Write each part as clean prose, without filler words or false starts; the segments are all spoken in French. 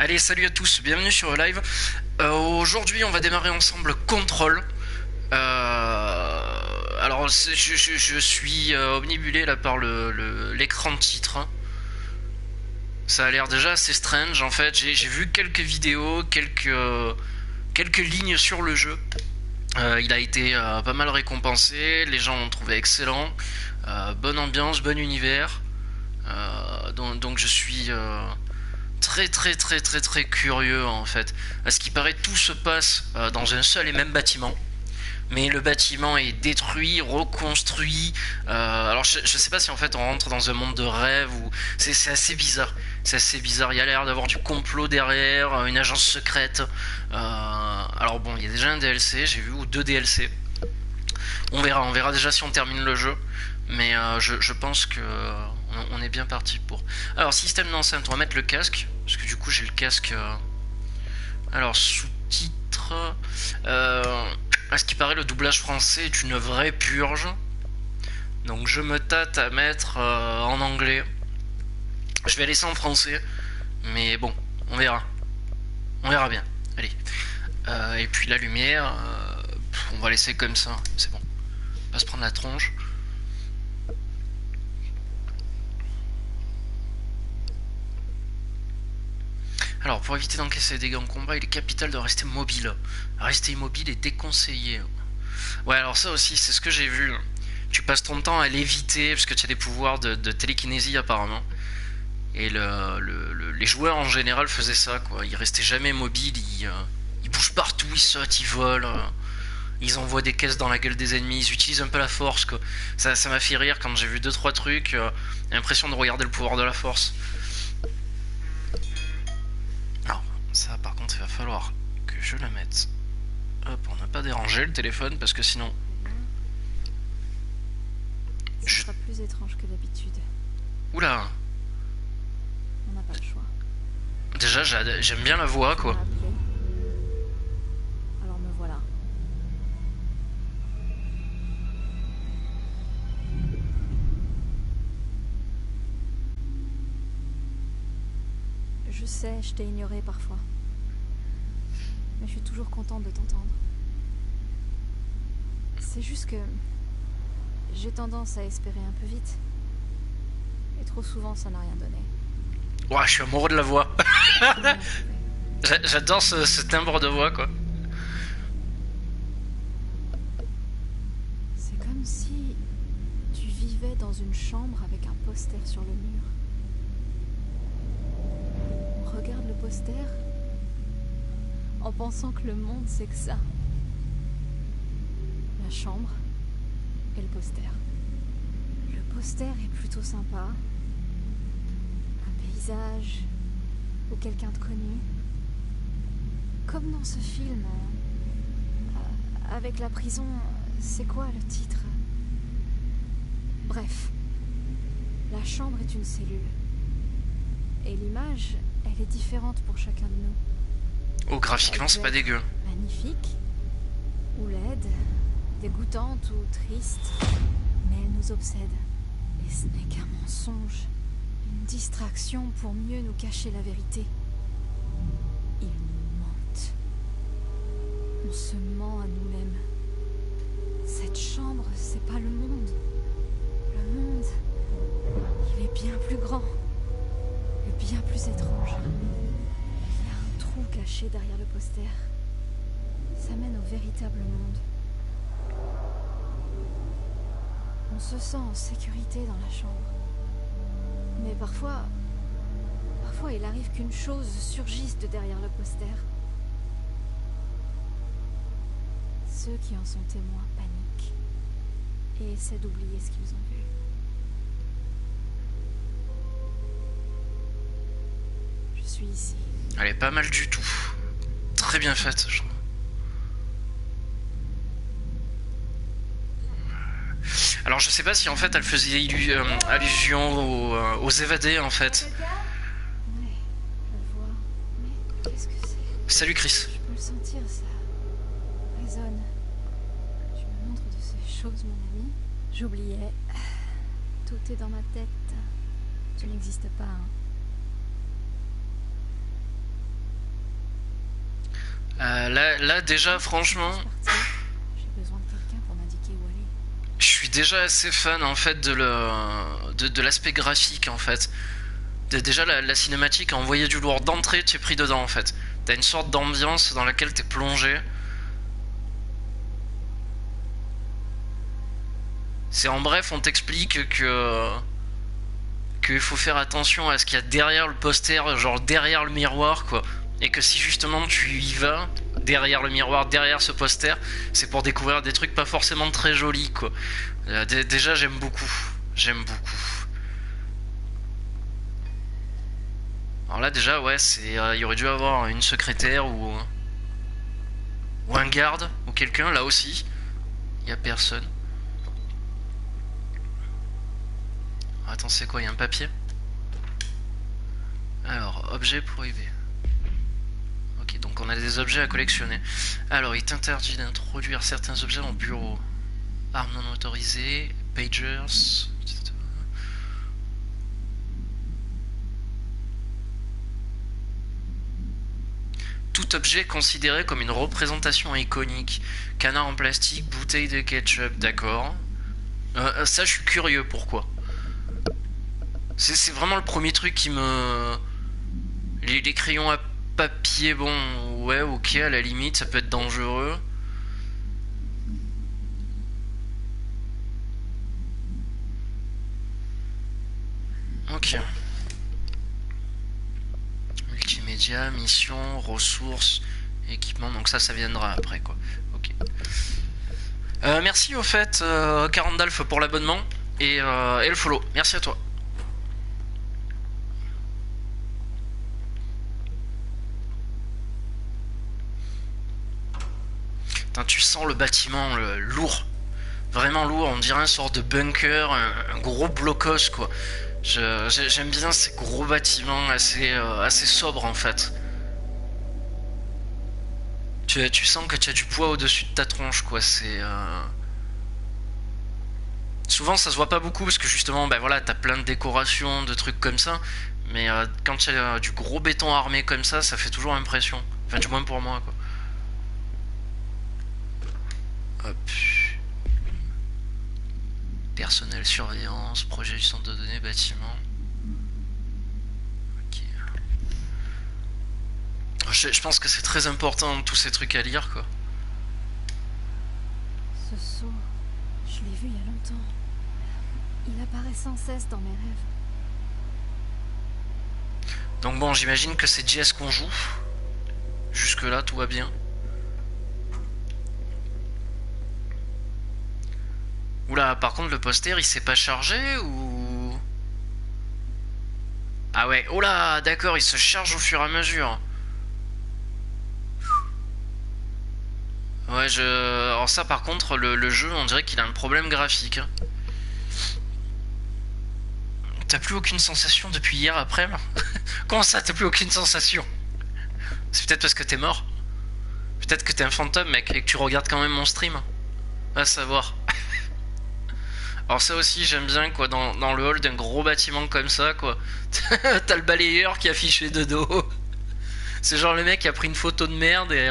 Allez, salut à tous, bienvenue sur le live. Aujourd'hui, on va démarrer ensemble Control. Alors, je suis omnibulé là par l'écran de titre, hein. Ça a l'air déjà assez strange en fait. J'ai vu quelques vidéos, quelques lignes sur le jeu. Il a été pas mal récompensé, les gens l'ont trouvé excellent. Bonne ambiance, bon univers. Donc je suis très curieux en fait. À ce qui paraît, tout se passe dans un seul et même bâtiment. Mais le bâtiment est détruit, reconstruit. Alors je sais pas si en fait on rentre dans un monde de rêve ou c'est assez bizarre. C'est assez bizarre. Il y a l'air d'avoir du complot derrière, une agence secrète. Alors bon, il y a déjà un DLC, j'ai vu, ou deux DLC. On verra déjà si on termine le jeu. Mais je pense que on est bien parti pour. Alors système d'enceinte, on va mettre le casque parce que du coup j'ai le casque. Alors sous-titres. À ce qui paraît, le doublage français est une vraie purge. Donc je me tâte à mettre en anglais. Je vais laisser en français. Mais bon, on verra. On verra bien. Allez. Et puis la lumière, on va laisser comme ça. C'est bon. On va pas se prendre la tronche. Alors, pour éviter d'encaisser des dégâts en combat, il est capital de rester mobile. Rester immobile est déconseillé. Ouais, alors ça aussi, c'est ce que j'ai vu. Tu passes ton temps à l'éviter, parce que tu as des pouvoirs de télékinésie apparemment. Et les joueurs en général faisaient ça, quoi. Ils restaient jamais mobiles, ils bougent partout, ils sautent, ils volent. Ils envoient des caisses dans la gueule des ennemis, ils utilisent un peu la force, quoi. Ça m'a fait rire quand j'ai vu deux trois trucs. L'impression de regarder le pouvoir de la force. Alors, ça par contre, il va falloir que je la mette. Hop, pour ne pas déranger le téléphone, parce que sinon... Ce sera plus étrange que d'habitude. Oula. On n'a pas le choix. Déjà, j'aime bien la voix, quoi. Alors me voilà. Je sais, je t'ai ignoré parfois. Mais je suis toujours contente de t'entendre. C'est juste que j'ai tendance à espérer un peu vite. Et trop souvent, ça n'a rien donné. Ouah, je suis amoureux de la voix. J'adore ce timbre de voix, quoi. C'est comme si tu vivais dans une chambre avec un poster sur le mur. On regarde le poster en pensant que le monde c'est que ça. La chambre et le poster. Le poster est plutôt sympa. Un paysage ou quelqu'un de connu. Comme dans ce film. Avec la prison, c'est quoi le titre? Bref. La chambre est une cellule. Et l'image, elle est différente pour chacun de nous. Oh, graphiquement, c'est pas dégueu. Magnifique, ou laide, dégoûtante ou triste, mais elle nous obsède. Et ce n'est qu'un mensonge, une distraction pour mieux nous cacher la vérité. Ils nous mentent. On se ment à nous-mêmes. Cette chambre, c'est pas le monde. Le monde, il est bien plus grand et bien plus étrange. Il y a un trou caché derrière le poster. Ça mène au véritable monde. On se sent en sécurité dans la chambre. Mais parfois il arrive qu'une chose surgisse de derrière le poster. Ceux qui en sont témoins paniquent et essaient d'oublier ce qu'ils ont vu. Je suis ici. Elle est pas mal du tout. Très bien faite, je trouve. Alors je sais pas si en fait elle faisait allusion aux évadés en fait. Ouais, je le vois. Mais qu'est-ce que c'est? Salut Chris. Je peux le sentir, ça résonne. Tu me montres de ces choses, mon ami? J'oubliais. Tout est dans ma tête. Tu n'existes pas, hein. Là, déjà, franchement, J'ai besoin de quelqu'un pour m'indiquer où aller. je suis déjà assez fan en fait de l'aspect graphique en fait. Déjà, la cinématique a envoyé du lourd d'entrée, tu es pris dedans en fait. T'as une sorte d'ambiance dans laquelle t'es plongé. C'est en bref, on t'explique que qu'il faut faire attention à ce qu'il y a derrière le poster, genre derrière le miroir, quoi. Et que si justement tu y vas, derrière le miroir, derrière ce poster, c'est pour découvrir des trucs pas forcément très jolis, quoi. Déjà, j'aime beaucoup. J'aime beaucoup. Alors là, déjà, ouais, il y aurait dû avoir une secrétaire ou un garde, ou quelqu'un, là aussi. Il y a personne. Attends, c'est quoi? Il y a un papier? Alors, objet prohibé. Ok, donc on a des objets à collectionner. Alors, il est interdit d'introduire certains objets dans le bureau. Armes non autorisées, pagers, etc. Tout objet considéré comme une représentation iconique. Canard en plastique, bouteille de ketchup, d'accord. Ça, je suis curieux, pourquoi? C'est vraiment le premier truc qui me... Les crayons à papier, bon, ouais, ok, à la limite, ça peut être dangereux. Ok. Multimédia, mission, ressources, équipement, donc ça viendra après, quoi. Ok. Merci au fait, Carandalf, pour l'abonnement et le follow. Merci à toi. Putain, tu sens le bâtiment lourd. Vraiment lourd, on dirait un sort de bunker, un gros blocos quoi. J'aime bien ces gros bâtiments assez sobres en fait. Tu sens que tu as du poids au-dessus de ta tronche quoi. Souvent ça se voit pas beaucoup parce que justement ben voilà t'as plein de décorations, de trucs comme ça. Mais quand tu as du gros béton armé comme ça fait toujours impression. Enfin du moins pour moi quoi. Hop. Personnel, surveillance, projet du centre de données, bâtiment. Ok. Je pense que c'est très important tous ces trucs à lire quoi. Ce sceau, je l'ai vu il y a longtemps. Il apparaît sans cesse dans mes rêves. Donc bon, j'imagine que c'est Jess qu'on joue. Jusque là, tout va bien. Oula, par contre, le poster, il s'est pas chargé ou... Ah ouais, oula, d'accord, il se charge au fur et à mesure. Ouais, Alors ça, par contre, le jeu, on dirait qu'il a un problème graphique. T'as plus aucune sensation depuis hier après? Comment ça, t'as plus aucune sensation? C'est peut-être parce que t'es mort. Peut-être que t'es un fantôme, mec, et que tu regardes quand même mon stream. À savoir. Alors ça aussi j'aime bien quoi dans le hall d'un gros bâtiment comme ça quoi. T'as le balayeur qui affiche les deux dos. C'est genre le mec qui a pris une photo de merde et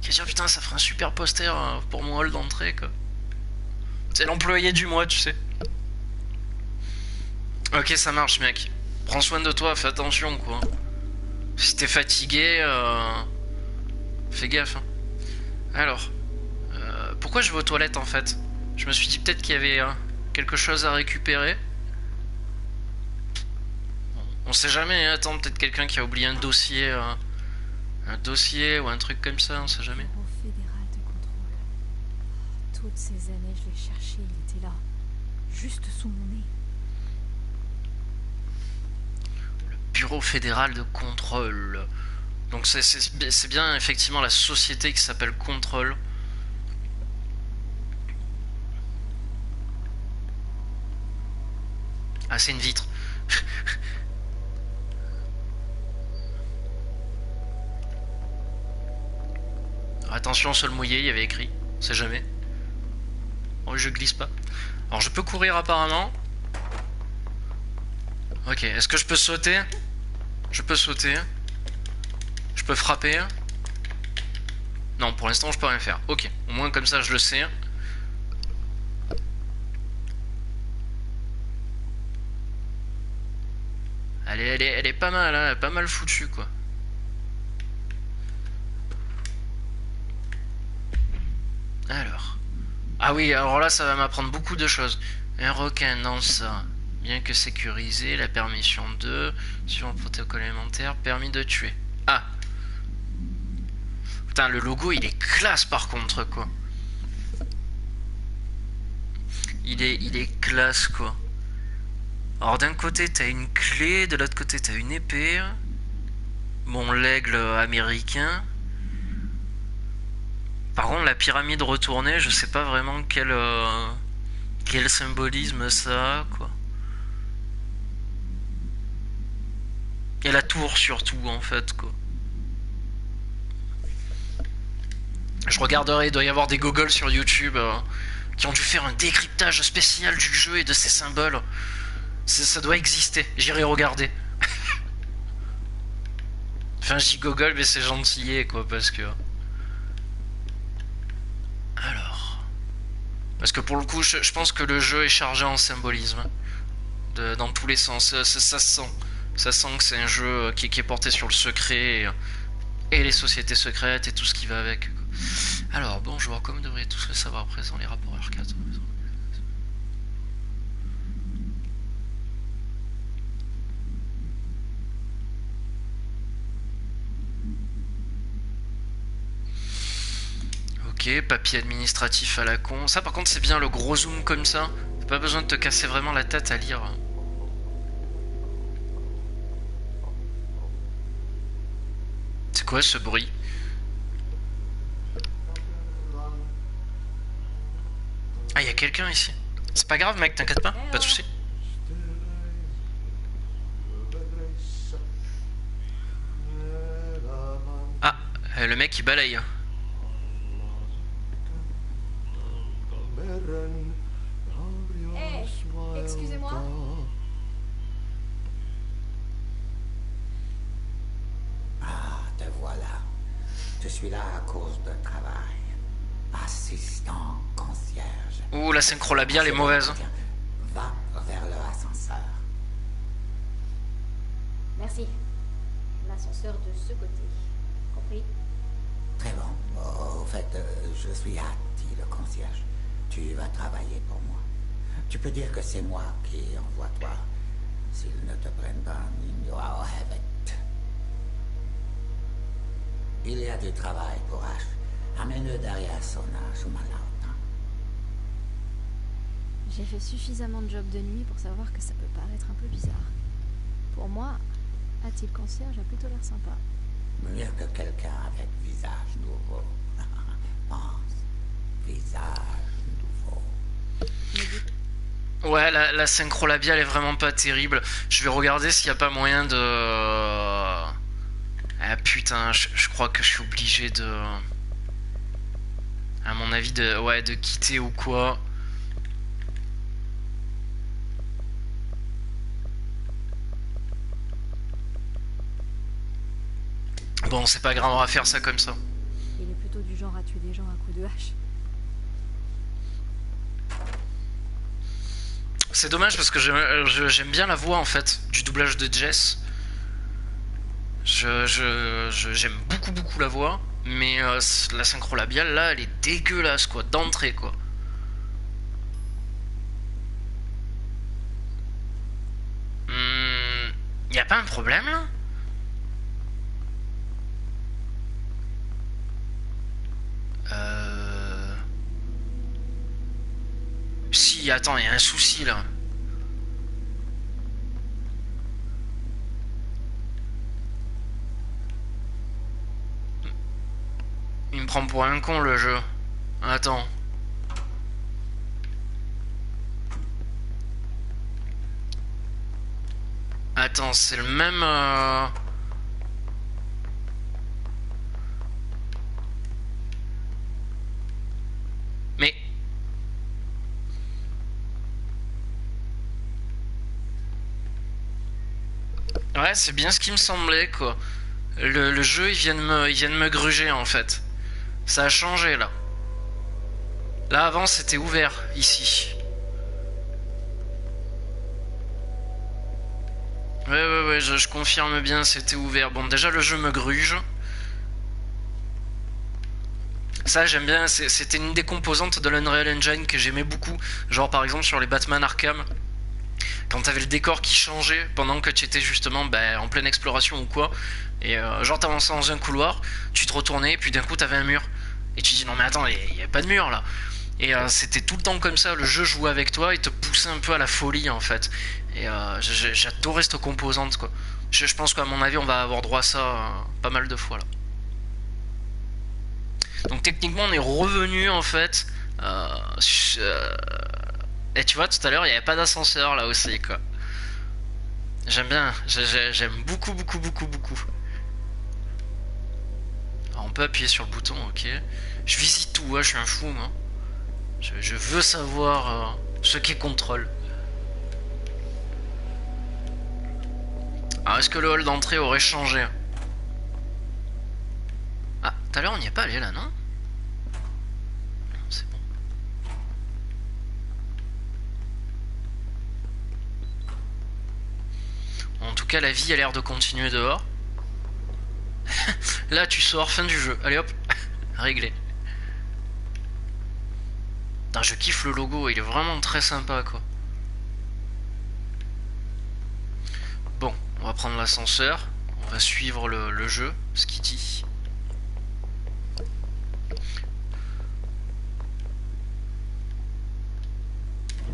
qui a dit oh, putain ça ferait un super poster pour mon hall d'entrée quoi. C'est l'employé du mois tu sais. Ok ça marche mec. Prends soin de toi, fais attention quoi. Si t'es fatigué, fais gaffe. Hein. Alors, pourquoi je vais aux toilettes en fait? Je me suis dit peut-être qu'il y avait quelque chose à récupérer. On sait jamais, hein. Attends, peut-être quelqu'un qui a oublié un dossier ou un truc comme ça, on sait jamais. Bureau fédéral de contrôle. Toutes ces années, je l'ai cherché, il était là, juste sous mon nez. Bureau fédéral de contrôle. Donc c'est bien effectivement la société qui s'appelle Contrôle. Ah, c'est une vitre. Attention, sol mouillé, il y avait écrit. On sait jamais. Oh, je glisse pas. Alors, je peux courir apparemment. Ok, est-ce que je peux sauter? Je peux sauter. Je peux frapper. Non, pour l'instant, je peux rien faire. Ok, au moins comme ça, je le sais. Elle est pas mal, hein, pas mal foutue, quoi. Alors. Ah oui, alors là, ça va m'apprendre beaucoup de choses. Un requin dans ça. Bien que sécurisé, la permission de... Sur le protocole élémentaire, permis de tuer. Ah. Putain, le logo, il est classe, par contre, quoi. Il est classe, quoi. Alors, d'un côté, t'as une clé, de l'autre côté, t'as une épée. Bon, l'aigle américain. Par contre, la pyramide retournée, je sais pas vraiment quel symbolisme ça a, quoi. Et la tour surtout, en fait, quoi. Je regarderai, il doit y avoir des googles sur YouTube qui ont dû faire un décryptage spécial du jeu et de ses symboles. Ça doit exister, j'irai regarder. Enfin, j'y google, mais c'est gentillet, quoi, parce que... Alors... Parce que pour le coup, je pense que le jeu est chargé en symbolisme. Dans tous les sens. Ça se sent. Ça sent que c'est un jeu qui est porté sur le secret et les sociétés secrètes et tout ce qui va avec. Alors, bonjour, comme vous devriez tous le savoir à présent, les rapports R4. Ok, papier administratif à la con. Ça, par contre, c'est bien le gros zoom comme ça. T'as pas besoin de te casser vraiment la tête à lire. C'est quoi ce bruit? Ah, y a quelqu'un ici. C'est pas grave, mec, t'inquiète pas, pas de soucis. Ah, le mec il balaye. Hey, excusez-moi. Ah, te voilà. Je suis là à cause de travail. Assistant concierge. Ouh, la synchro labiale est mauvaise. Tiens, va vers le ascenseur. Merci. L'ascenseur de ce côté. Compris? Très bon. Au fait, je suis Hattie, le concierge. Tu vas travailler pour moi. Tu peux dire que c'est moi qui envoie toi. S'ils ne te prennent pas, you are have it. Il y a du travail pour H. Amène-le derrière Sona, Shumalauta. J'ai fait suffisamment de job de nuit pour savoir que ça peut paraître un peu bizarre. Pour moi, a-t-il concierge a plutôt l'air sympa. Mieux que quelqu'un avec visage nouveau. Pense, visage nouveau. Ouais, la synchro labiale est vraiment pas terrible. Je vais regarder s'il n'y a pas moyen de... Ah putain, je crois que je suis obligé de... À mon avis, de quitter ou quoi. Bon, c'est pas grave, on va faire ça comme ça. Il est plutôt du genre à tuer des gens à coups de hache. C'est dommage parce que j'aime bien la voix en fait du doublage de Jess. J'aime beaucoup la voix, mais la synchro labiale là, elle est dégueulasse quoi, d'entrée quoi. Y a pas un problème là? Si, attends, y a un souci là. Il me prend pour un con le jeu. Attends. Attends, c'est le même... Mais... Ouais, c'est bien ce qui me semblait, quoi. Le jeu, il vient de me gruger, en fait. Ça a changé là. Là avant c'était ouvert ici. Ouais, je confirme bien, c'était ouvert. Bon, déjà le jeu me gruge. Ça j'aime bien, c'était une des composantes de l'Unreal Engine que j'aimais beaucoup. Genre par exemple sur les Batman Arkham, quand t'avais le décor qui changeait pendant que tu étais justement en pleine exploration ou quoi. Et genre t'avançais dans un couloir, tu te retournais, et puis d'un coup t'avais un mur. Et tu dis non mais attends, il n'y a pas de mur là. Et c'était tout le temps comme ça, le jeu jouait avec toi et te poussait un peu à la folie en fait. Et j'adorais cette composante quoi. Je pense qu'à mon avis on va avoir droit à ça pas mal de fois là. Donc techniquement on est revenu en fait. Et tu vois tout à l'heure il n'y avait pas d'ascenseur là aussi quoi. J'aime bien, j'aime beaucoup. Alors, on peut appuyer sur le bouton, ok. Je visite tout, ouais, je suis un fou moi. Je veux savoir ce qui contrôle. Alors est-ce que le hall d'entrée aurait changé? Ah, tout à l'heure on n'y est pas allé là, non? C'est bon. En tout cas la vie a l'air de continuer dehors. Là tu sors, fin du jeu. Allez hop, réglé. Putain, je kiffe le logo, il est vraiment très sympa quoi. Bon, on va prendre l'ascenseur. On va suivre le jeu, ce qu'il dit.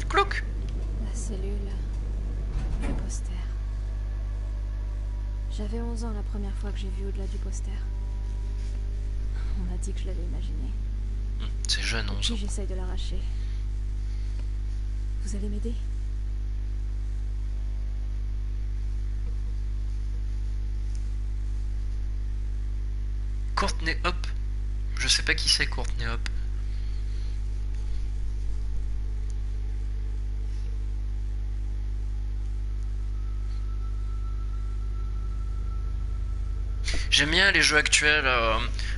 Clouc. La cellule, le poster. J'avais 11 ans la première fois que j'ai vu au-delà du poster. On m'a dit que je l'avais imaginé. C'est jeune, 11 ans. Puis j'essaye de l'arracher. Vous allez m'aider? Courtney Hop. Je sais pas qui c'est Courtney Hop. J'aime bien les jeux actuels.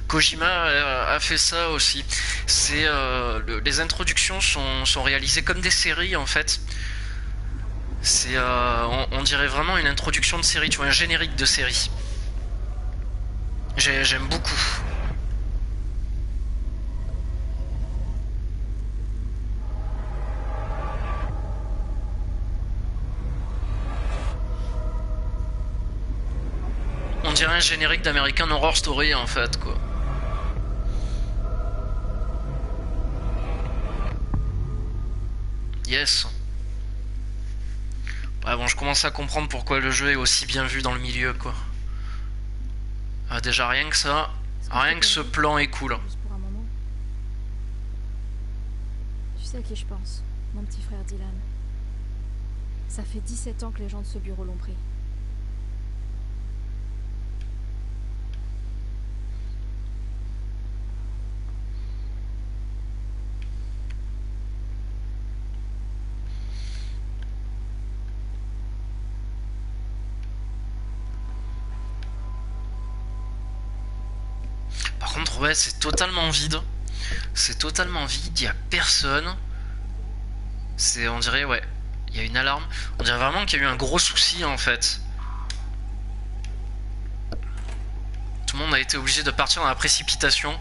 Kojima a fait ça aussi. C'est les introductions sont réalisées comme des séries en fait. C'est on dirait vraiment une introduction de série, tu vois, un générique de série. J'aime beaucoup. On dirait un générique d'American Horror Story en fait quoi. Yes. Ouais, bon, je commence à comprendre pourquoi le jeu est aussi bien vu dans le milieu quoi. Déjà rien que ça, rien que ce plan est cool. Juste pour un moment. Tu sais à qui je pense? Mon petit frère Dylan. Ça fait 17 ans que les gens de ce bureau l'ont pris. Par contre, ouais, c'est totalement vide. C'est totalement vide, il y a personne. On dirait, ouais, il y a une alarme. On dirait vraiment qu'il y a eu un gros souci en fait. Tout le monde a été obligé de partir dans la précipitation.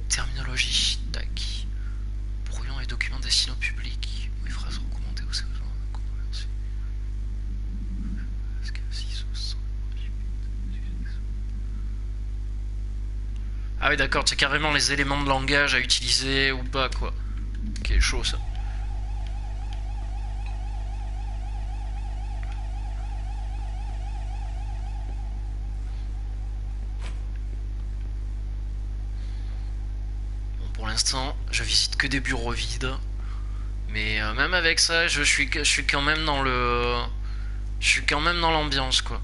Terminologie, tac. Brouillon et documents destinés au public. Oui, phrases recommandées au serveur. Ah oui d'accord, tu as carrément les éléments de langage à utiliser ou pas quoi. Ok, chaud ça. Bon, pour l'instant, je visite que des bureaux vides. Mais même avec ça, je suis quand même dans le... Je suis quand même dans l'ambiance quoi.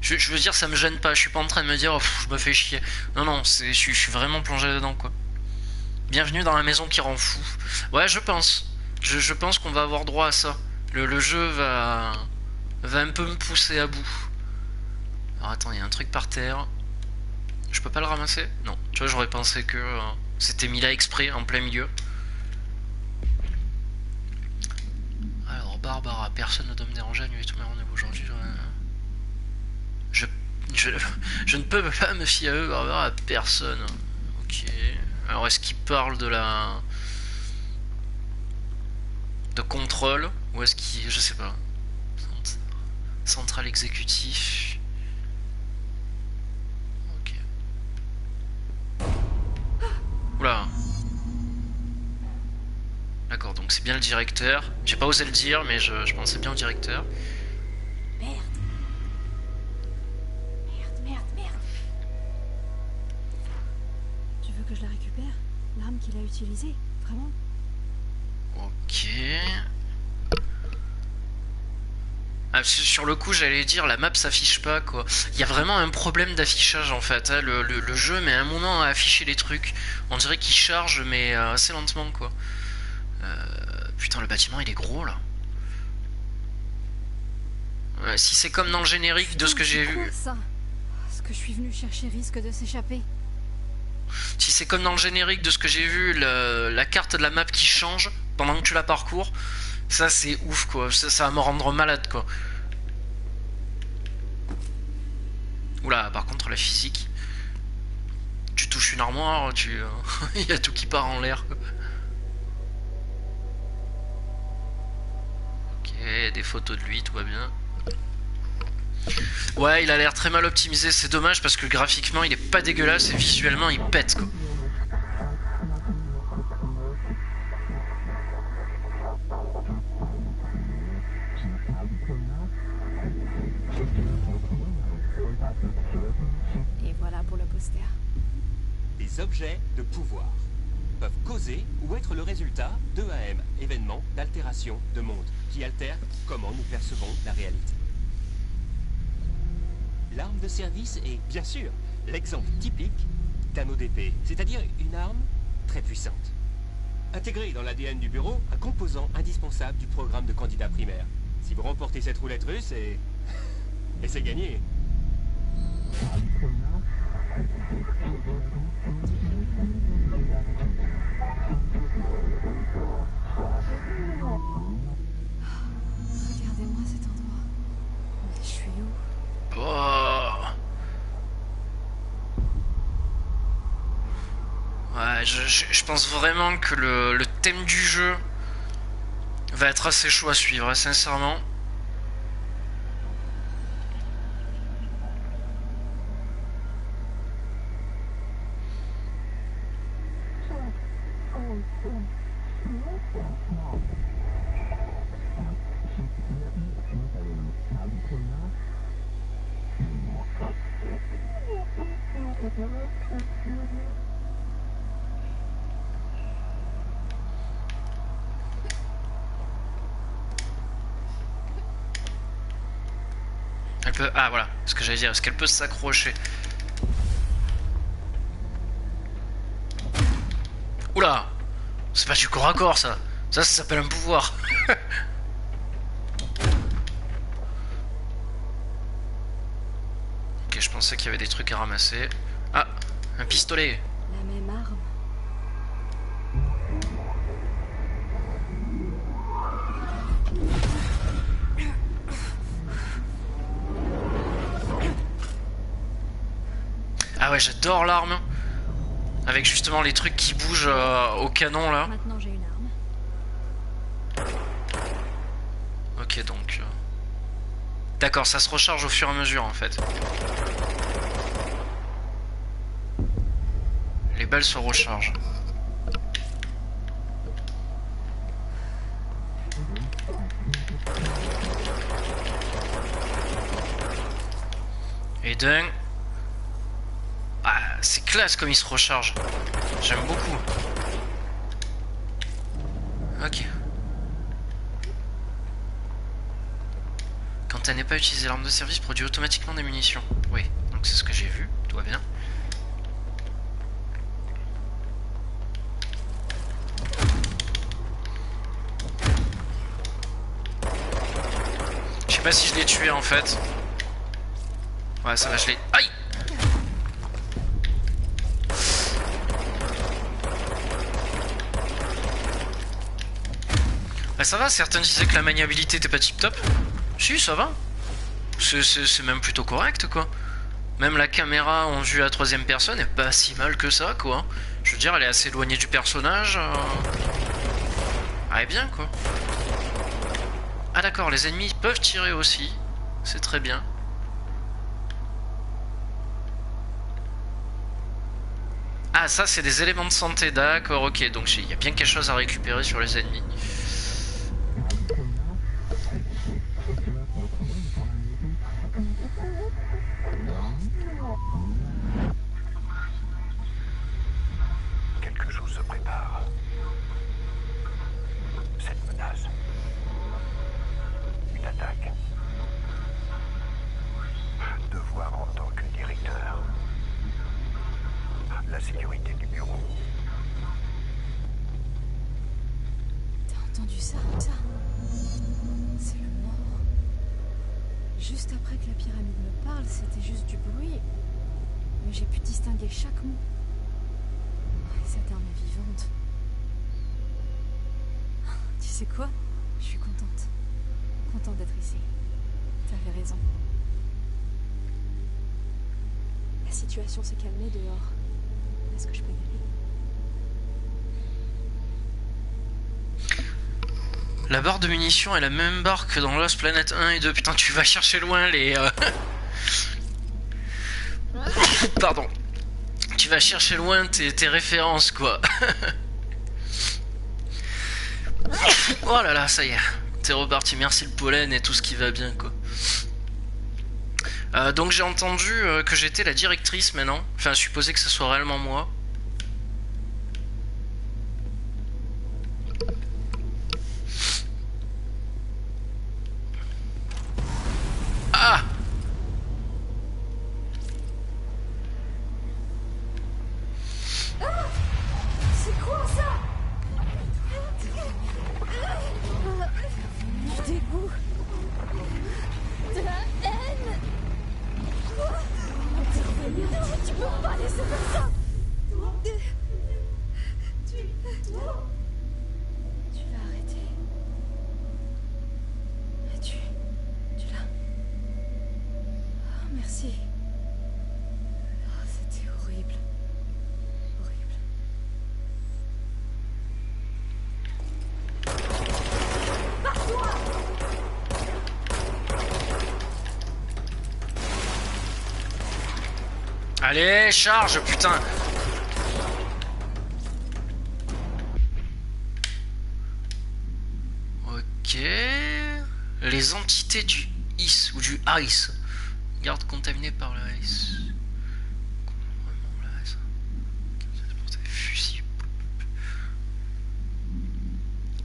Je veux dire, ça me gêne pas, je suis pas en train de me dire, oh, je me fais chier. Non, non, je suis vraiment plongé dedans, quoi. Bienvenue dans la maison qui rend fou. Ouais, je pense. Je pense qu'on va avoir droit à ça. Le jeu va un peu me pousser à bout. Alors attends, il y a un truc par terre. Je peux pas le ramasser? Non. Tu vois, j'aurais pensé que c'était mis là exprès, en plein milieu. Alors, Barbara, personne ne doit me déranger, annuler tous mes rendez-vous aujourd'hui. Je, je, je ne peux pas me fier à eux, Barbara, personne. Ok. Alors, est-ce qu'il parle de la... de contrôle? Ou est-ce qu'il... je sais pas. Central exécutif... Ok. Oula. D'accord, donc c'est bien le directeur. J'ai pas osé le dire, mais je pensais bien au directeur. Merde. Merde. Tu veux que je la récupère? L'arme qu'il a utilisée? Vraiment? Ok. Ah, sur le coup, j'allais dire, la map s'affiche pas, quoi. Il y a vraiment un problème d'affichage, en fait. Hein. Le jeu met un moment à afficher les trucs. On dirait qu'il charge, mais assez lentement, quoi. Putain, le bâtiment, il est gros, là. Si c'est comme dans le générique de ce que j'ai vu... ça? Ce que je suis venu chercher risque de s'échapper. Si c'est comme dans le générique de ce que j'ai vu, la carte de la map qui change pendant que tu la parcours, ça c'est ouf quoi, ça va me rendre malade quoi. Oula, par contre la physique, tu touches une armoire, il y a tout qui part en l'air quoi. Ok, des photos de lui, tout va bien. Ouais, il a l'air très mal optimisé, c'est dommage parce que graphiquement il est pas dégueulasse et visuellement il pète quoi. Et voilà pour le poster. Les objets de pouvoir peuvent causer ou être le résultat d'EAM, événements d'altération de monde, qui altèrent comment nous percevons la réalité. L'arme de service est, bien sûr, l'exemple typique d'un ODP, c'est-à-dire une arme très puissante. Intégrée dans l'ADN du bureau, un composant indispensable du programme de candidat primaire. Si vous remportez cette roulette russe, et c'est gagné. Regardez-moi cet endroit. Mais je suis où? Oh. Ouais, je pense vraiment que le thème du jeu va être assez chaud à suivre, hein, sincèrement. Elle peut... Ah voilà, ce que j'allais dire, est-ce qu'elle peut s'accrocher? Oula! C'est pas du corps à corps ça! Ça s'appelle un pouvoir! Ok, je pensais qu'il y avait des trucs à ramasser. Ah! Un pistolet! La même arme. Ah ouais, j'adore l'arme! Avec justement les trucs qui bougent au canon là. Maintenant j'ai une arme. Ok, donc... D'accord, ça se recharge au fur et à mesure en fait. Les balles se rechargent. Et d'un... Ah, c'est classe comme il se recharge. J'aime beaucoup. Ok. Quand elle n'est pas utilisée, l'arme de service produit automatiquement des munitions. Oui, donc c'est ce que j'ai vu. Tout va bien. Je sais pas si je l'ai tué en fait. Ouais, ça va, je l'ai... Aïe! Bah ça va, certains disaient que la maniabilité était pas tip top. Si, ça va. C'est même plutôt correct quoi. Même la caméra en vue à troisième personne est pas si mal que ça quoi. Je veux dire, elle est assez éloignée du personnage. Elle est bien quoi. Ah d'accord, les ennemis peuvent tirer aussi. C'est très bien. Ah ça c'est des éléments de santé, d'accord, ok. Donc il y a bien quelque chose à récupérer sur les ennemis. Quelque chose se prépare. Cette menace. Une attaque. Devoir en tant que directeur. La sécurité du bureau. T'as entendu ça? C'est le mort. Juste après que la pyramide me parle, c'était juste du bruit. Mais j'ai pu distinguer chaque mot. Et cette arme est vivante. Tu sais quoi? Je suis contente. Contente d'être ici. T'avais raison. La situation s'est calmée dehors. Est-ce que je peux y aller? La barre de munitions est la même barre que dans Lost Planet 1 et 2. Putain, tu vas chercher loin les... Pardon. Tu vas chercher loin tes références, quoi. Oh là là, ça y est. T'es reparti. Merci le pollen et tout ce qui va bien, quoi. Donc j'ai entendu que j'étais la directrice maintenant. Enfin, supposé que ce soit réellement moi. Ah! C'est quoi ça? Du dégoût. De la haine. Quoi? Non, tu peux pas laisser faire ça. Tu l'as arrêté. Tu l'as... Oh, merci. Oh, c'était horrible. Horrible. Allez, charge, putain! Ok. Les entités du ICE ou du ICE. Garde contaminée par le ICE. Fusil.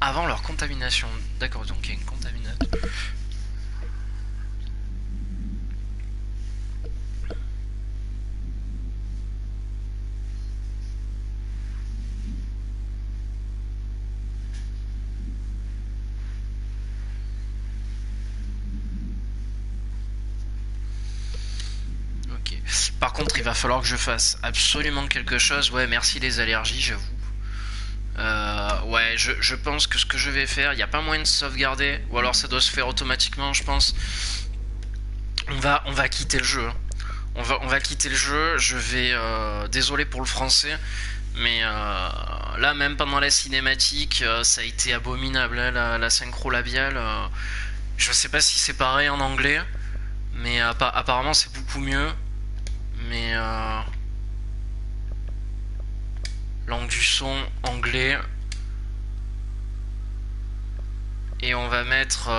Avant leur contamination. D'accord, donc il y a une contamination. Par contre, il va falloir que je fasse absolument quelque chose. Ouais, merci les allergies, j'avoue. Ouais, je pense que ce que je vais faire, il n'y a pas moyen de sauvegarder. Ou alors ça doit se faire automatiquement, je pense. On va quitter le jeu. On va quitter le jeu. Je vais... désolé pour le français. Mais là, même pendant la cinématique, ça a été abominable. Hein, la synchro labiale. Je sais pas si c'est pareil en anglais. Mais apparemment, c'est beaucoup mieux. Mais langue du son, anglais. Et on va mettre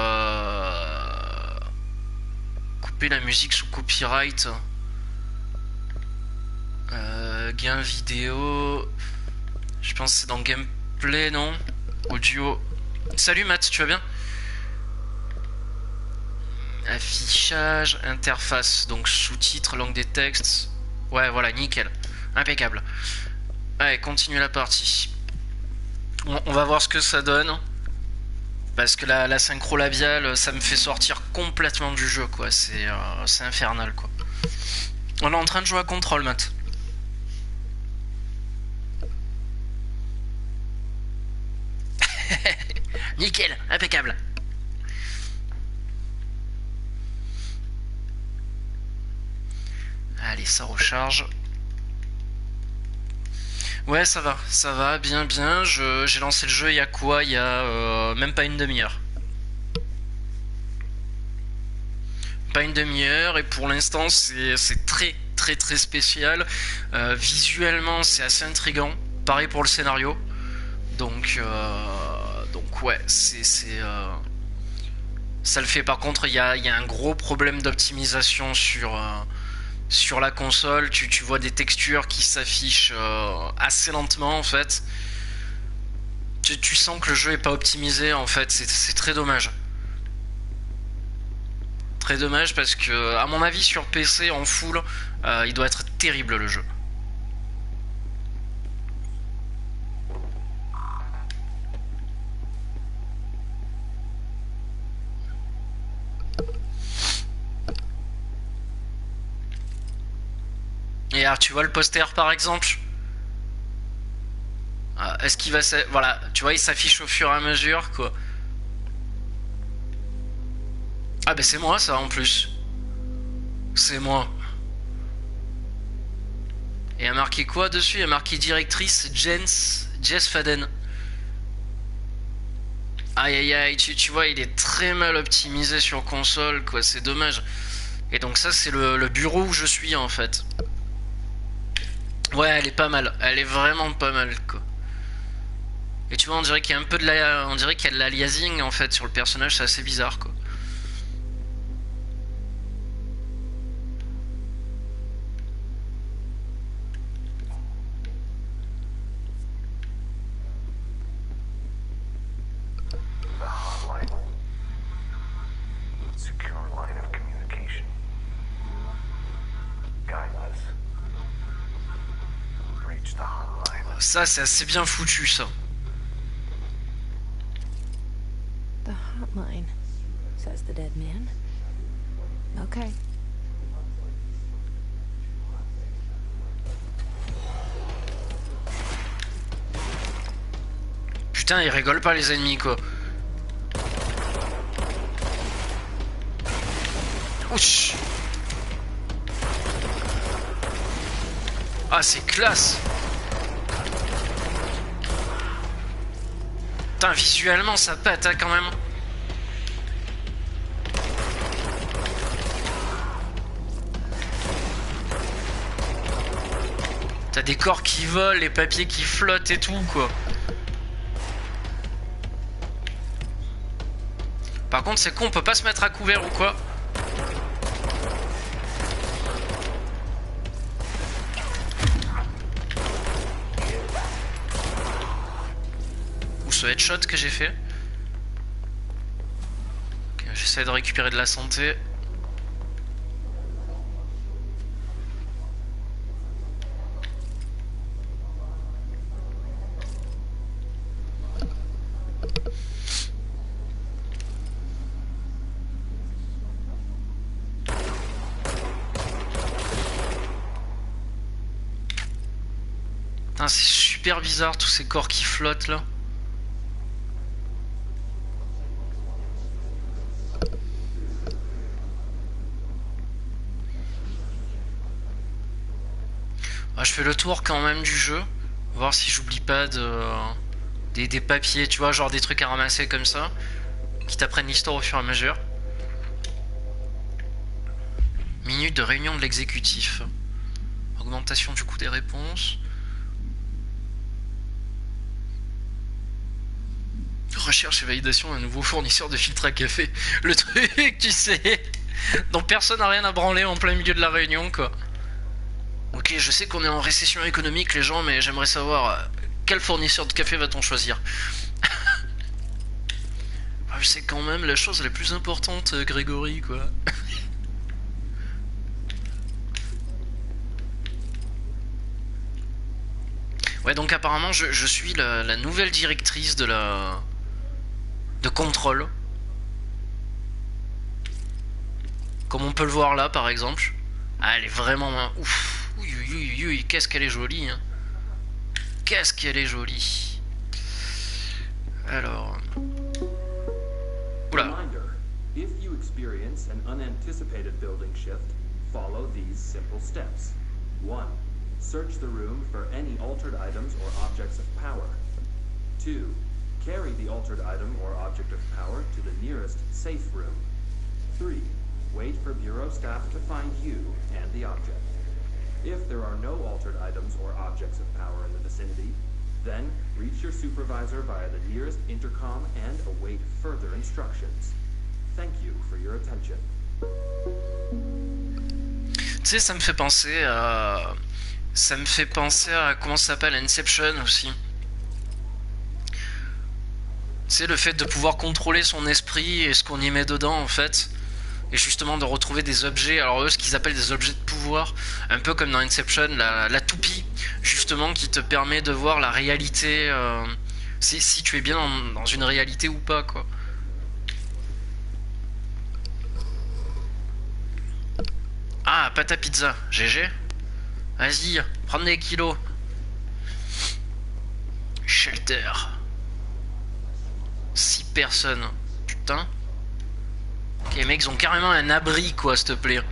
couper la musique sous copyright. Gain vidéo. Je pense que c'est dans gameplay, non? Audio. Salut Matt, tu vas bien? Affichage, interface, donc sous-titres, langue des textes. Ouais, voilà, nickel. Impeccable. Allez, continue la partie. On va voir ce que ça donne. Parce que la synchro labiale, ça me fait sortir complètement du jeu, quoi. C'est infernal, quoi. On est en train de jouer à Control, Matt. Nickel, impeccable. Allez, ça recharge. Ouais, ça va, bien, bien. J'ai lancé le jeu il y a quoi? Il y a même pas une demi-heure. Pas une demi-heure, et pour l'instant, c'est très, très, très spécial. Visuellement, c'est assez intriguant. Pareil pour le scénario. Donc ouais, ça le fait. Par contre, il y a un gros problème d'optimisation sur la console. Tu vois des textures qui s'affichent assez lentement en fait. Tu sens que le jeu est pas optimisé en fait. C'est très dommage. Très dommage parce que, à mon avis, sur PC en full, il doit être terrible le jeu. Et alors, tu vois le poster par exemple? Est-ce qu'il va voilà, tu vois, il s'affiche au fur et à mesure quoi. Ah bah c'est moi ça en plus. C'est moi. Et il y a marqué quoi dessus? Il y a marqué directrice Jess Faden. Aïe aïe aïe, tu vois, il est très mal optimisé sur console quoi, c'est dommage. Et donc ça c'est le bureau où je suis en fait. Ouais, elle est pas mal, elle est vraiment pas mal quoi. Et tu vois, on dirait qu'il y a un peu on dirait qu'il y a de l'aliasing en fait sur le personnage, c'est assez bizarre quoi. The hotline. Secure line of communication. Guide us. Reach the hotline. Ça c'est assez bien foutu ça. The hotline, says the dead man. Okay. Putain, ils rigolent pas les ennemis quoi. Ouch. Ah, c'est classe. Putain, visuellement ça pète hein, quand même. T'as des corps qui volent, les papiers qui flottent et tout quoi. Par contre c'est con, on peut pas se mettre à couvert ou quoi? Ou ce headshot que j'ai fait. Okay, j'essaie de récupérer de la santé. Putain, c'est super bizarre tous ces corps qui flottent là. Ah, je fais le tour quand même du jeu. Voir si j'oublie pas des papiers, tu vois, genre des trucs à ramasser comme ça. Qui t'apprennent l'histoire au fur et à mesure. Minute de réunion de l'exécutif. Augmentation du coût des réponses. Recherche et validation d'un nouveau fournisseur de filtre à café. Le truc, tu sais, dont personne n'a rien à branler en plein milieu de la réunion, quoi. Ok, je sais qu'on est en récession économique, les gens, mais j'aimerais savoir quel fournisseur de café va-t-on choisir. C'est quand même la chose la plus importante, Grégory, quoi. Ouais, donc apparemment, je suis la nouvelle directrice de de contrôle. Comme on peut le voir là par exemple. Ah, elle est vraiment ouf. Oui, qu'est-ce qu'elle est jolie. Hein. Qu'est-ce qu'elle est jolie. Alors. Oula. Reminder, if you experience an unanticipated building shift, follow these simple steps. 1. Search the room for any altered items or objects of power. 2. Carry the altered item or object of power to the nearest safe room. 3. Wait for Bureau staff to find you and the object. If there are no altered items or objects of power in the vicinity, then reach your supervisor via the nearest intercom and await further instructions. Thank you for your attention. Tu sais, ça me fait penser à... comment ça s'appelle, Inception aussi. C'est le fait de pouvoir contrôler son esprit et ce qu'on y met dedans en fait. Et justement de retrouver des objets, alors eux ce qu'ils appellent des objets de pouvoir, un peu comme dans Inception, la toupie, justement qui te permet de voir la réalité, si tu es bien dans une réalité ou pas quoi. Ah, pâte à pizza, GG. Vas-y, prends des kilos. Shelter. 6 personnes. Putain. Ok, les mecs, ils ont carrément un abri, quoi, s'il te plaît.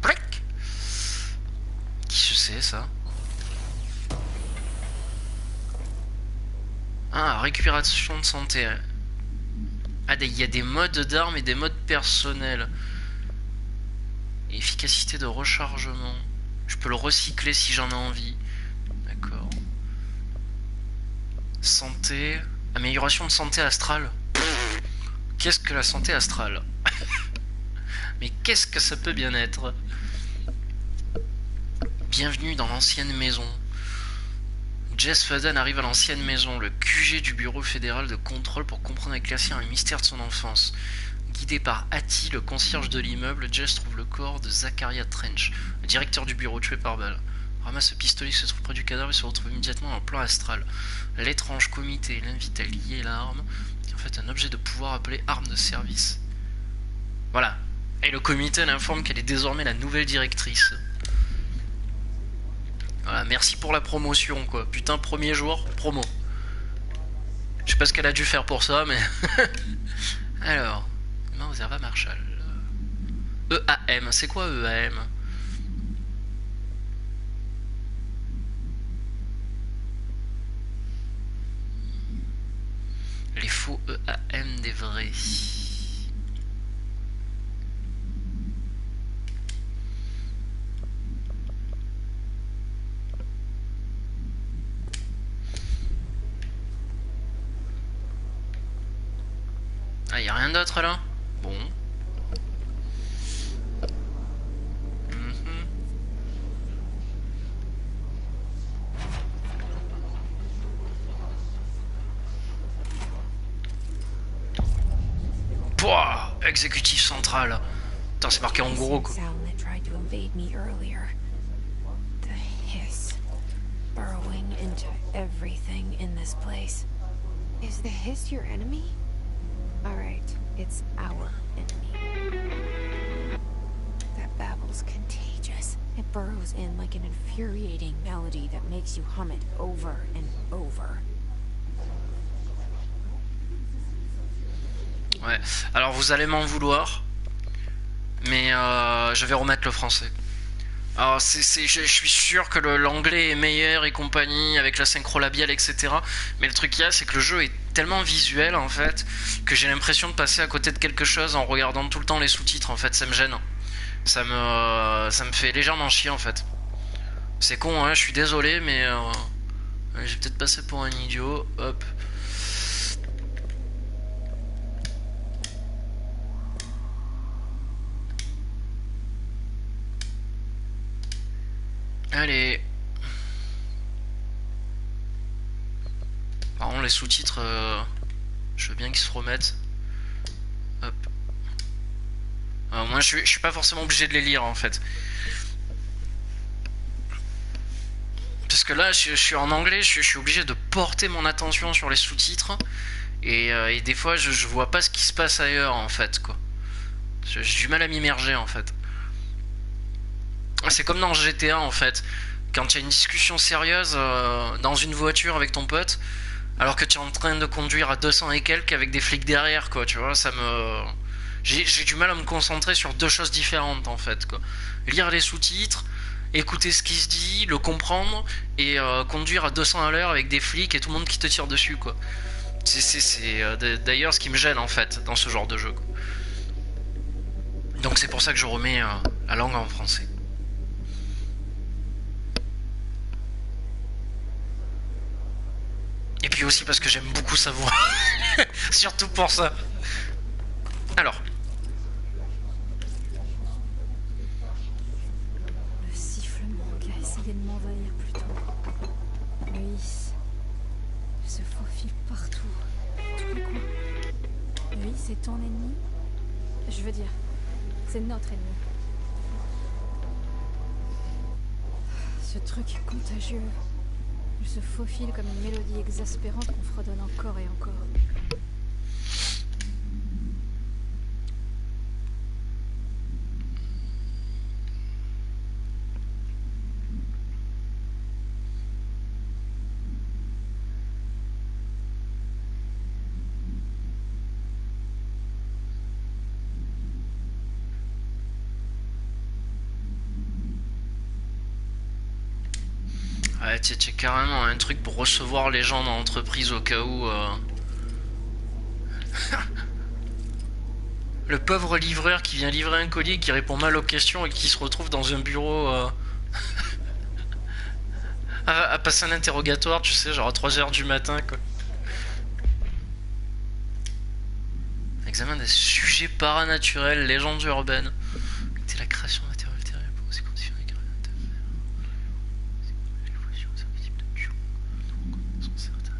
Clic. Qui c'est, ça? Ah, récupération de santé. Ah, il y a des modes d'armes et des modes personnels. Efficacité de rechargement. Je peux le recycler si j'en ai envie. D'accord. Santé. Amélioration de santé astrale. Qu'est-ce que la santé astrale? Mais qu'est-ce que ça peut bien être? Bienvenue dans l'ancienne maison. Jess Faden arrive à l'ancienne maison, le QG du bureau fédéral de contrôle pour comprendre et éclaircir un mystère de son enfance. Guidé par Hattie, le concierge de l'immeuble, Jess trouve le corps de Zachariah Trench, le directeur du bureau tué par balle. Ramasse le pistolet qui se trouve près du cadavre et se retrouve immédiatement dans le plan astral. L'étrange comité l'invite à lier l'arme, qui est en fait un objet de pouvoir appelé arme de service. Voilà. Et le comité l'informe qu'elle est désormais la nouvelle directrice. Voilà, merci pour la promotion quoi. Putain, premier jour, promo. Je sais pas ce qu'elle a dû faire pour ça, mais... Alors, Observa Marshall. EAM, c'est quoi EAM? Les faux EAM des vrais. Ah, y a rien d'autre là? Bon. Pouah, exécutif central. Putain, c'est marqué en gros quoi. Burrowing into everything in this place. Is the Hiss your enemy? Alright, it's our enemy. That babble's contagious. It burrows in like an infuriating melody that makes you hum it over and over. Ouais, alors vous allez m'en vouloir, mais je vais remettre le français. Alors je suis sûr que l'anglais est meilleur et compagnie avec la synchro labiale etc. Mais le truc qu'il y a c'est que le jeu est tellement visuel en fait que j'ai l'impression de passer à côté de quelque chose en regardant tout le temps les sous-titres en fait, ça me gêne. Ça me fait légèrement chier en fait. C'est con hein, je suis désolé mais j'ai peut-être passé pour un idiot. Hop. Allez. Par contre les sous-titres, je veux bien qu'ils se remettent. Hop. Moi je suis pas forcément obligé de les lire en fait. Parce que là je suis en anglais, je suis obligé de porter mon attention sur les sous-titres. Et des fois je vois pas ce qui se passe ailleurs en fait quoi. J'ai du mal à m'immerger en fait. C'est comme dans GTA en fait. Quand il y a une discussion sérieuse dans une voiture avec ton pote, alors que tu es en train de conduire à 200 et quelques avec des flics derrière quoi, tu vois, ça me... J'ai du mal à me concentrer sur deux choses différentes en fait quoi. Lire les sous-titres, écouter ce qui se dit, le comprendre, et conduire à 200 à l'heure avec des flics et tout le monde qui te tire dessus quoi. C'est d'ailleurs ce qui me gêne en fait dans ce genre de jeu quoi. Donc c'est pour ça que je remets la langue en français. Et puis aussi parce que j'aime beaucoup sa voix. Surtout pour ça. Alors. Le sifflement qui a essayé de m'envahir plus tôt. Luis se faufile partout. Tous les coins. Luis, c'est ton ennemi? Je veux dire, c'est notre ennemi. Ce truc est contagieux. Il se faufile comme une mélodie exaspérante qu'on fredonne encore et encore. Ouais, t'as carrément un truc pour recevoir les gens dans l'entreprise au cas où... Le pauvre livreur qui vient livrer un colis, qui répond mal aux questions et qui se retrouve dans un bureau à passer un interrogatoire, tu sais, genre à 3h du matin quoi. Examen des sujets paranaturels, légendes urbaines. C'est la création matérielle terrible pour ces conditions des carrières d'interfaire. L'évolution de certains types de tueurs. Sont certains.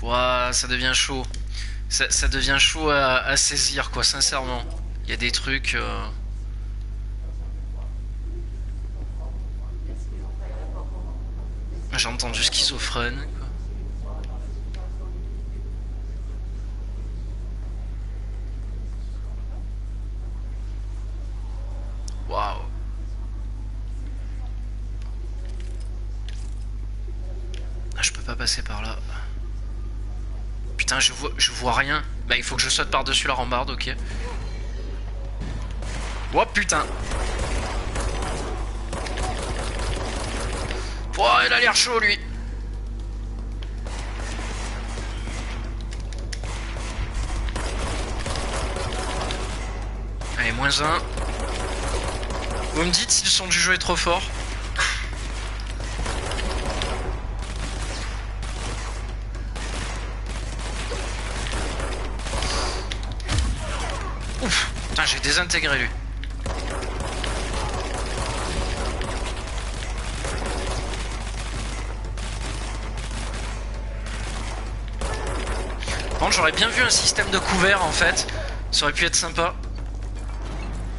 Ouah, ça devient chaud. Ça devient chaud à saisir, quoi, sincèrement. Il y a des trucs... J'ai entendu schizophrène, quoi. Waouh. Ah, je peux pas passer par là. Putain, je vois rien. Bah, il faut que je saute par-dessus la rambarde, ok. Oh putain. Oh, il a l'air chaud, lui. Allez, -1. Vous me dites si le son du jeu est trop fort. Ouf, putain, j'ai désintégré lui. Par contre, j'aurais bien vu un système de couvert en fait. Ça aurait pu être sympa.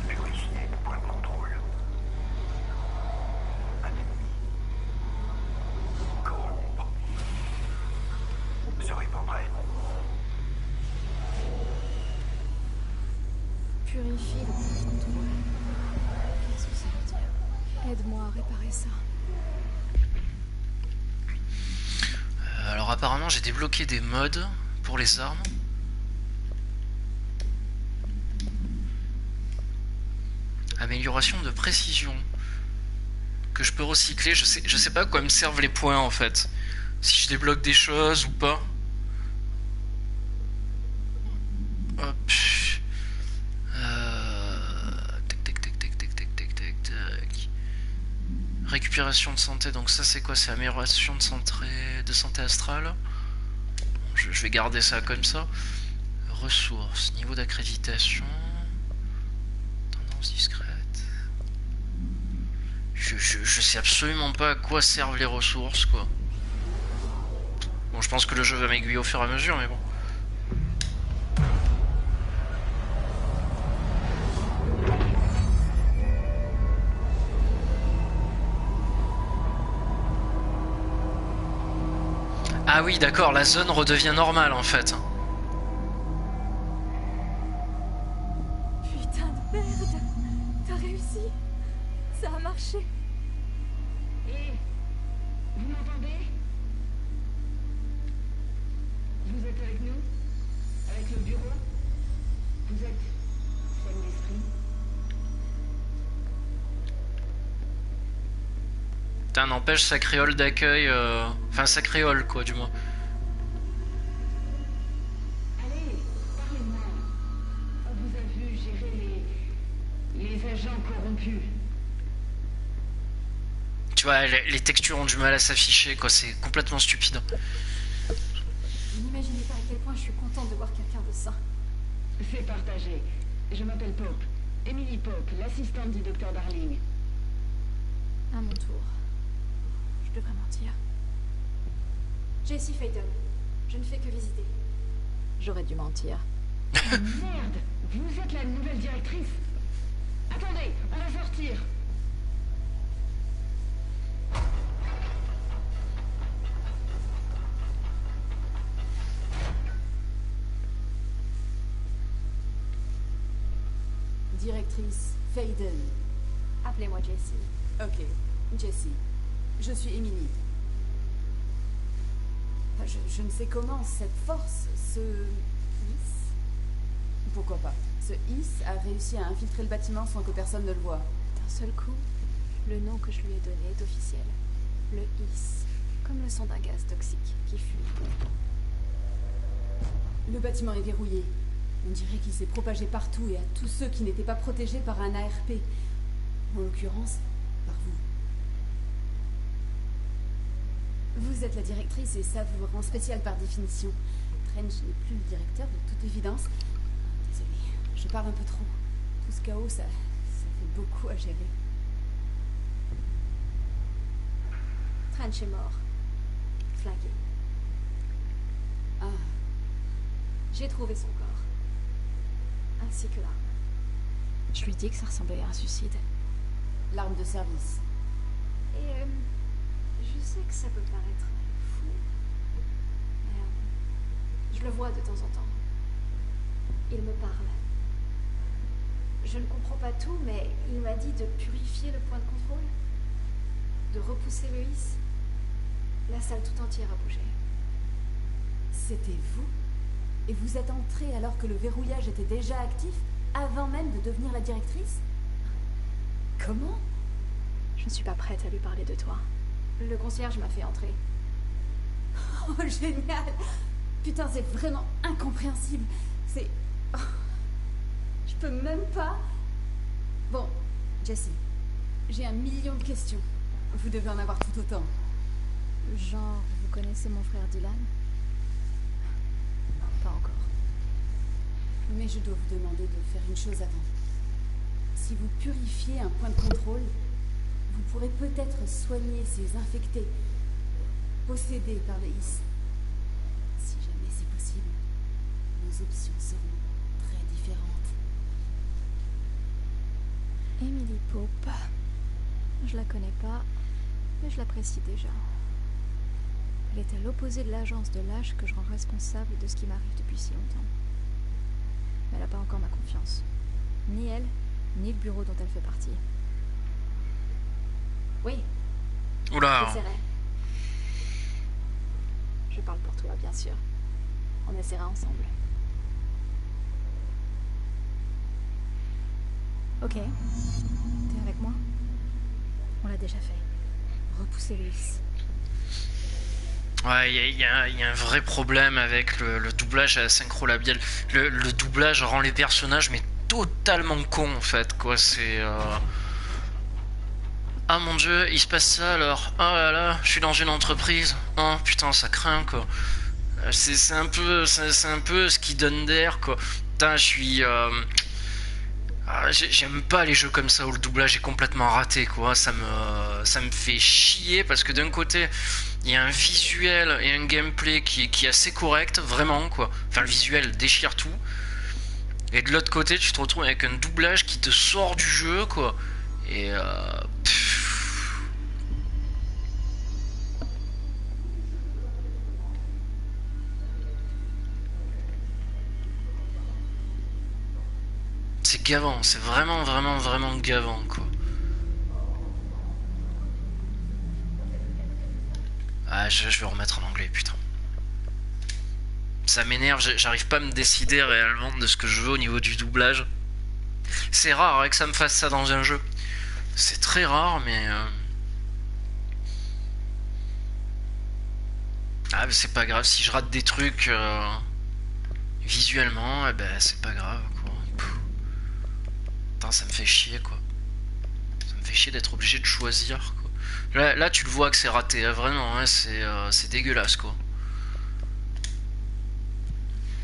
Vérifier, point de contrôle. Un ennemi. Corrompre. Se répandrait. Purifie le point de contrôle. Qu'est-ce que ça veut dire? Aide-moi à réparer ça. Alors apparemment j'ai débloqué des mods pour les armes. Amélioration de précision. Que je peux recycler. Je sais pas à quoi me servent les points en fait. Si je débloque des choses ou pas. Hop. Tac tac tac tac tac tac tac tac tac. Récupération de santé, donc ça c'est quoi? C'est amélioration de santé astrale. Je vais garder ça comme ça. Ressources, niveau d'accréditation. Tendance discrète. Je sais absolument pas à quoi servent les ressources, quoi. Bon, je pense que le jeu va m'aiguiller au fur et à mesure, mais bon. Ah oui, d'accord, la zone redevient normale en fait. Putain de merde. T'as réussi. Ça a marché. Et vous m'entendez? Vous êtes avec nous? Avec le bureau? Vous êtes saine d'esprit? Putain, n'empêche sa créole d'accueil, enfin sa créole quoi du moins. Allez, parlez-moi. On vous a vu gérer les agents corrompus. Tu vois, les textures ont du mal à s'afficher quoi, c'est complètement stupide. Vous n'imaginez pas à quel point je suis contente de voir quelqu'un de sain. C'est partagé. Je m'appelle Pope. Emily Pope, l'assistante du docteur Darling. À mon tour. Je devrais mentir. Jessie Faden. Je ne fais que visiter. J'aurais dû mentir. Merde, vous êtes la nouvelle directrice. Attendez, on va sortir. Directrice Faden. Appelez-moi Jessie. Ok, Jessie. Je suis Emily. Je ne sais comment cette force, ce Is, pourquoi pas, ce Is a réussi à infiltrer le bâtiment sans que personne ne le voie. D'un seul coup, le nom que je lui ai donné est officiel. Le Is. Comme le son d'un gaz toxique qui fuit. Le bâtiment est verrouillé. On dirait qu'il s'est propagé partout et à tous ceux qui n'étaient pas protégés par un ARP. En l'occurrence, par vous. Vous êtes la directrice et ça vous rend spécial par définition. Trench n'est plus le directeur, de toute évidence. Désolée, je parle un peu trop. Tout ce chaos, ça fait beaucoup à gérer. Trench est mort. Flingué. Ah, J'ai trouvé son corps. Ainsi que l'arme. Je lui dis que ça ressemblait à un suicide. l'arme de service. Et je sais que ça peut paraître fou. Mais je le vois de temps en temps. Il me parle. Je ne comprends pas tout, mais il m'a dit de purifier le point de contrôle. De repousser le hisse. La salle tout entière a bougé. C'était vous? Et vous êtes entrée alors que le verrouillage était déjà actif, avant même de devenir la directrice? Comment? Je ne suis pas prête à lui parler de toi. Le concierge m'a fait entrer. Oh, génial! Putain, c'est vraiment incompréhensible. C'est... Oh, je peux même pas... Bon, Jessie, j'ai 1 million de questions. Vous devez en avoir tout autant. Genre, vous connaissez mon frère Dylan? Pas encore. Mais je dois vous demander de faire une chose avant. Si vous purifiez un point de contrôle, vous pourrez peut-être soigner ces infectés, possédés par les Is. Si jamais c'est possible, nos options seront très différentes. Emily Pope. Je la connais pas, mais je l'apprécie déjà. Elle est à l'opposé de l'agence de lâche que je rends responsable de ce qui m'arrive depuis si longtemps. Mais elle n'a pas encore ma confiance. Ni elle, ni le bureau dont elle fait partie. Oui, Oula. j'essaierai. Je parle pour toi, bien sûr. On essaiera ensemble. Ok. T'es avec moi? On l'a déjà fait. Repousser le hisse. Ouais, il y a un vrai problème avec le doublage à la synchro labiale. Le doublage rend les personnages mais totalement cons en fait, quoi. C'est Ah mon dieu, il se passe ça alors. Oh là là, je suis dans une entreprise. Oh putain, ça craint quoi. C'est un peu ce qui donne d'air quoi. Putain, je suis j'aime pas les jeux comme ça où le doublage est complètement raté quoi. Ça me fait chier parce que d'un côté il y a un visuel et un gameplay qui est assez correct vraiment quoi. Enfin le visuel déchire tout. Et de l'autre côté tu te retrouves avec un doublage qui te sort du jeu quoi. Et c'est gavant, c'est vraiment gavant quoi. Ah je vais remettre en anglais putain. Ça m'énerve, j'arrive pas à me décider réellement de ce que je veux au niveau du doublage. C'est rare que ça me fasse ça dans un jeu. C'est très rare mais ah mais c'est pas grave si je rate des trucs visuellement, eh ben c'est pas grave quoi. Putain, ça me fait chier quoi. Ça me fait chier d'être obligé de choisir quoi. Là tu le vois que c'est raté, hein, vraiment, hein, c'est dégueulasse quoi.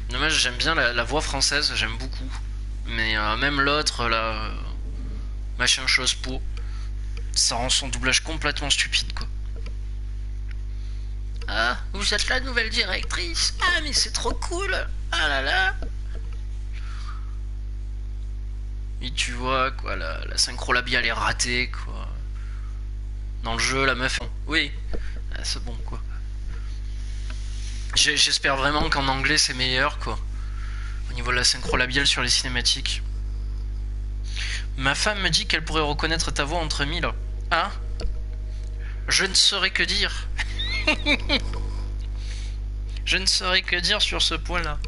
Dommage, j'aime bien la voix française, j'aime beaucoup. Mais même l'autre, là, machin chose pot, ça rend son doublage complètement stupide quoi. Ah, vous êtes la nouvelle directrice? Ah mais c'est trop cool. Ah là là. Et tu vois quoi, la synchro labiale est ratée quoi. Dans le jeu la meuf... Oui, ah, c'est bon quoi. J'espère vraiment qu'en anglais c'est meilleur quoi. Au niveau de la synchro labiale sur les cinématiques. Ma femme me dit qu'elle pourrait reconnaître ta voix entre mille. Ah? Je ne saurais que dire. Je ne saurais que dire sur ce point-là.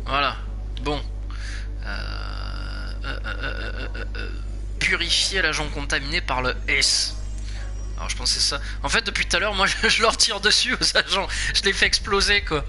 Voilà. Bon. Purifier l'agent contaminé par le S. Alors je pensais ça. En fait depuis tout à l'heure moi je leur tire dessus aux agents. Je les fais exploser quoi.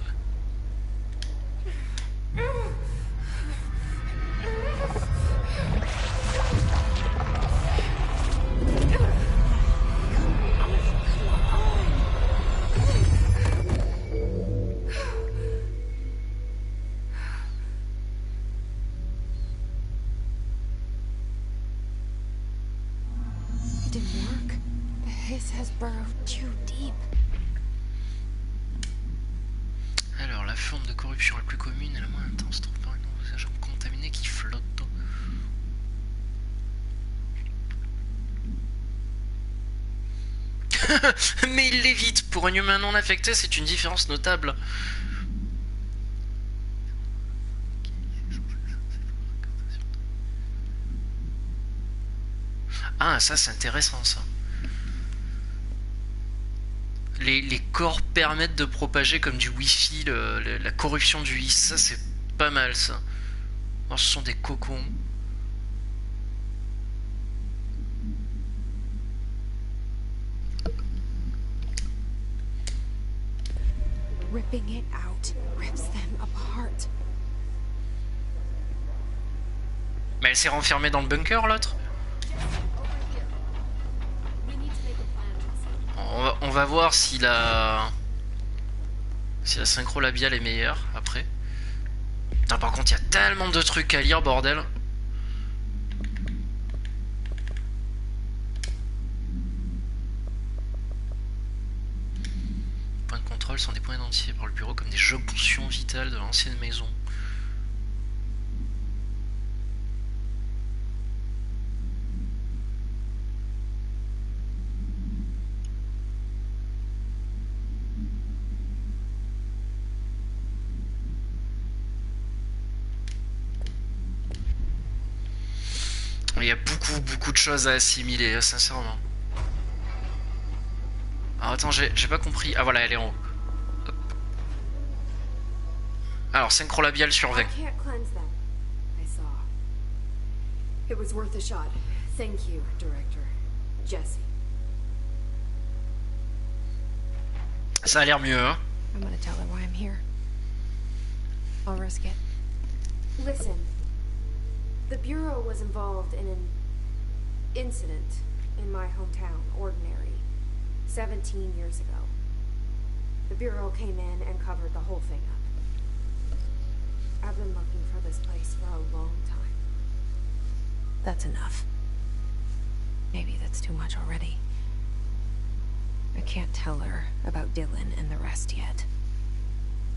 Alors la forme de corruption la plus commune et la moins intense trouve par exemple des agents contaminés qui flottent. Mais il l'évite. Pour un humain non affecté, c'est une différence notable. Ah, ça c'est intéressant ça. Les corps permettent de propager comme du wifi la corruption du vice. Ça c'est pas mal ça. Alors, ce sont des cocons. Ripping it out rips them apart. Mais elle s'est renfermée dans le bunker l'autre. On va voir si la synchro labiale est meilleure après. Putain, par contre il y a tellement de trucs à lire bordel. Points de contrôle sont des points identifiés par le bureau comme des jonctions vitales de l'ancienne maison. Il y a beaucoup de choses à assimiler, sincèrement. Alors attends, j'ai pas compris. Ah voilà, elle est en haut. Hop. Alors, synchro labial sur 20. It was worth a shot. Thank you, Director. Jesse. Ça a l'air mieux, hein. I'm gonna tell her why I'm here. I'll risk it. Listen. The Bureau was involved in an incident in my hometown, Ordinary, 17 years ago. The Bureau came in and covered the whole thing up. I've been looking for this place for a long time. That's enough. Maybe that's too much already. I can't tell her about Dylan and the rest yet.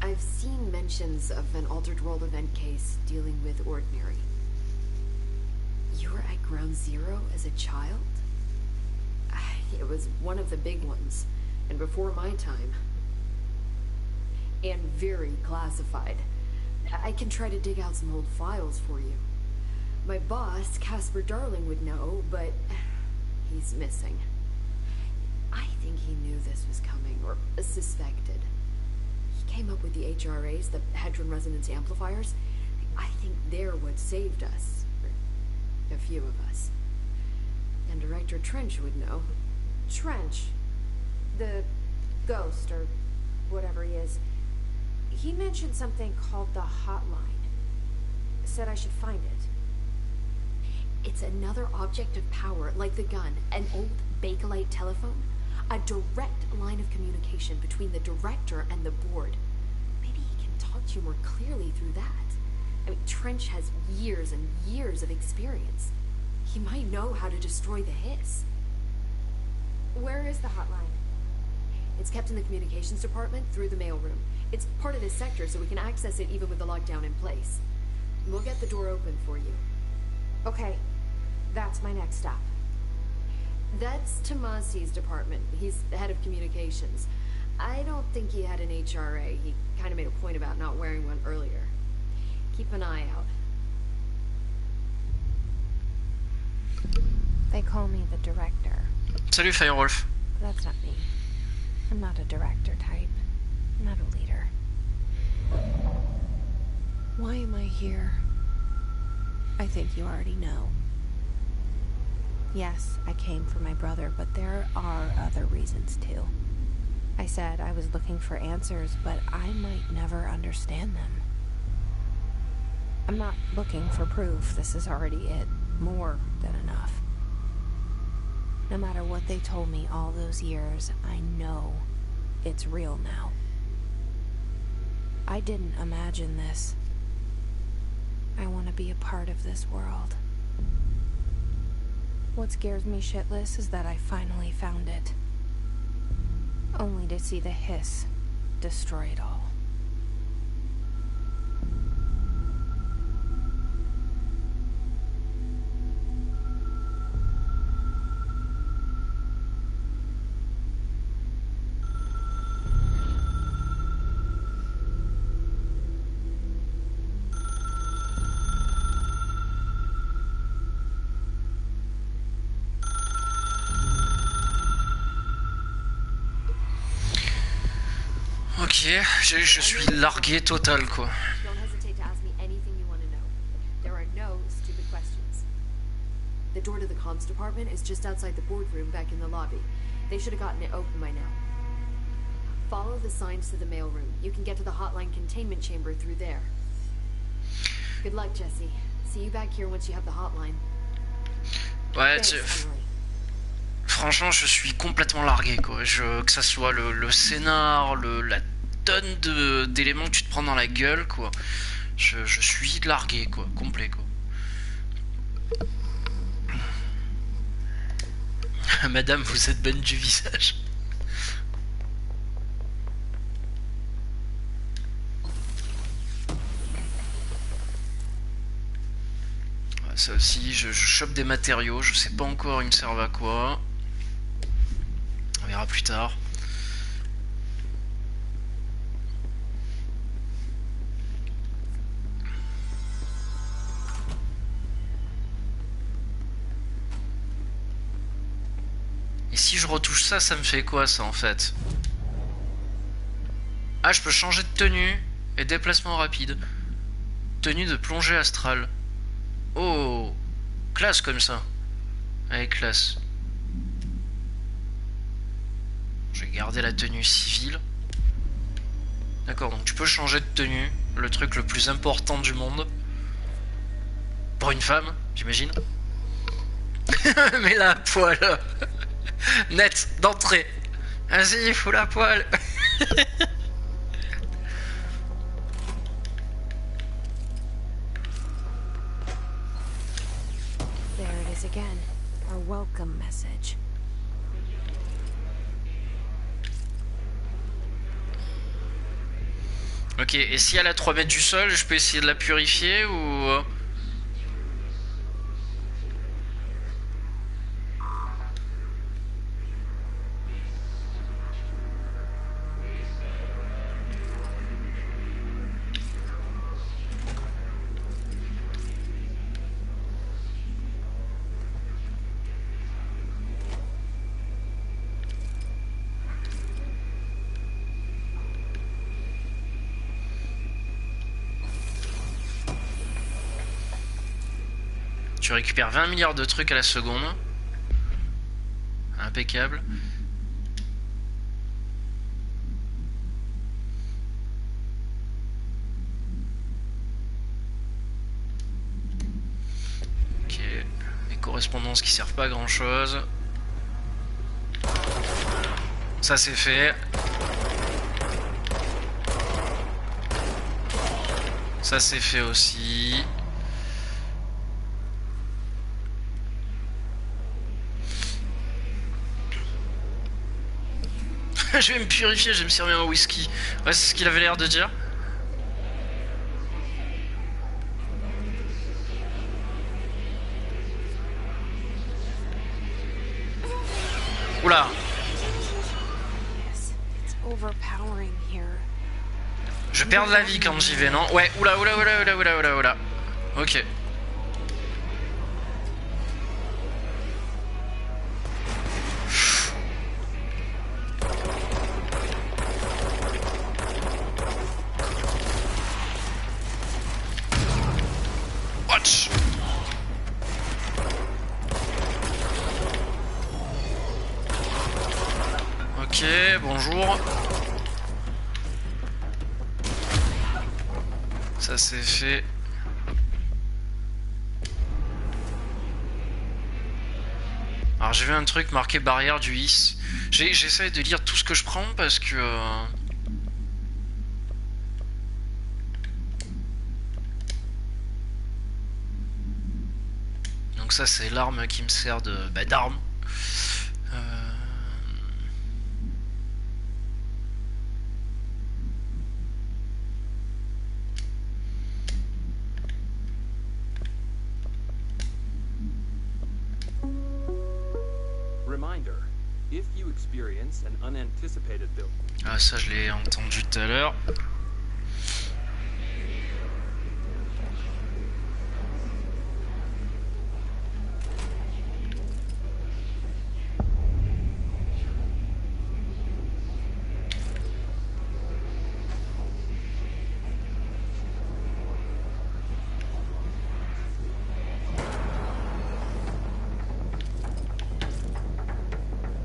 I've seen mentions of an Altered World event case dealing with Ordinary. You were at Ground Zero as a child? It was one of the big ones, and before my time. And very classified. I can try to dig out some old files for you. My boss, Casper Darling, would know, but he's missing. I think he knew this was coming, or suspected. He came up with the HRAs, the Hadron Resonance Amplifiers. I think they're what saved us. Or a few of us. And Director Trench would know. Trench. The ghost, or whatever he is. He mentioned something called the Hotline. Said I should find it. It's another object of power, like the gun, an old Bakelite telephone. A direct line of communication between the director and the board. Maybe he can talk to you more clearly through that. I mean, Trench has years and years of experience. He might know how to destroy the Hiss. Where is the hotline? It's kept in the communications department through the mailroom. It's part of this sector, so we can access it even with the lockdown in place. We'll get the door open for you. Okay, that's my next stop. That's Tomasi's department. He's the head of communications. I don't think he had an HRA. He kind of made a point about not wearing one earlier. Keep an eye out. They call me the director. Salut Firewolf. But that's not me. I'm not a director type. I'm not a leader. Why am I here? I think you already know. Yes, I came for my brother, but there are other reasons too. I said I was looking for answers, but I might never understand them. I'm not looking for proof. This is already it. More than enough. No matter what they told me all those years, I know it's real now. I didn't imagine this. I want to be a part of this world. What scares me shitless is that I finally found it. Only to see the Hiss destroy it all. Ok, je suis largué total quoi. Don't hesitate to ask me anything you want to know. There are no stupid questions. The door to the comms department is just outside the boardroom back in the lobby. They should have gotten it open by now. Follow the signs to the mailroom. You can get to the hotline containment chamber through there. Good luck, Jesse. See you back here once you have the hotline. Ouais, Thanks, Emily. franchement, je suis complètement largué quoi. Que ça soit le scénar, la tonne d'éléments que tu te prends dans la gueule quoi. Je suis largué quoi, complet quoi. Madame, vous êtes bonne du visage. Ouais, ça aussi, je chope des matériaux, je sais pas encore ils me servent à quoi. On verra plus tard. Et si je retouche ça, ça me fait quoi ça en fait? Ah, je peux changer de tenue et déplacement rapide. Tenue de plongée astrale. Oh, classe comme ça. Allez, classe. Je vais garder la tenue civile. D'accord, donc tu peux changer de tenue. Le truc le plus important du monde. Pour une femme, j'imagine. Mais la poêle. Net, d'entrée. Vas-y, il faut la poêle. There it is again. Our welcome message. Ok, et si elle est à 3 mètres du sol, je peux essayer de la purifier ou... Tu récupères 20 milliards de trucs à la seconde. Impeccable. Ok. Les correspondances qui servent pas à grand chose. Ça c'est fait. Ça c'est fait aussi. Je vais me purifier, je vais me servir un whisky. Ouais, c'est ce qu'il avait l'air de dire. Oula. Je perds de la vie quand j'y vais, non? Ouais, oula. Ok. Watch. Ok, bonjour. Ça c'est fait. Alors j'ai vu un truc marqué barrière du hisse. J'essaie de lire tout ce que je prends parce que... Donc ça c'est l'arme qui me sert de d'arme. Reminder, if you experience an unanticipated build. Ah ça je l'ai entendu tout à l'heure.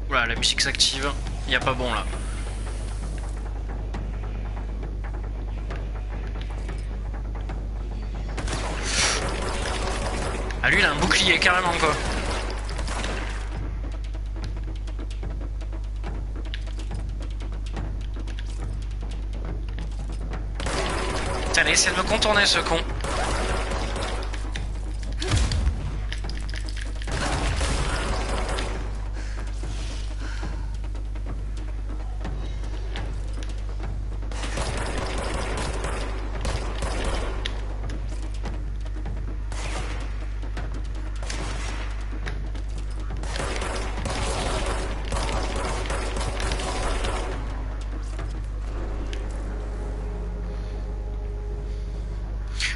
Voilà, la musique s'active, il n'y a pas bon là. Ah lui il a un bouclier carrément quoi. Putain, il essaie de me contourner ce con.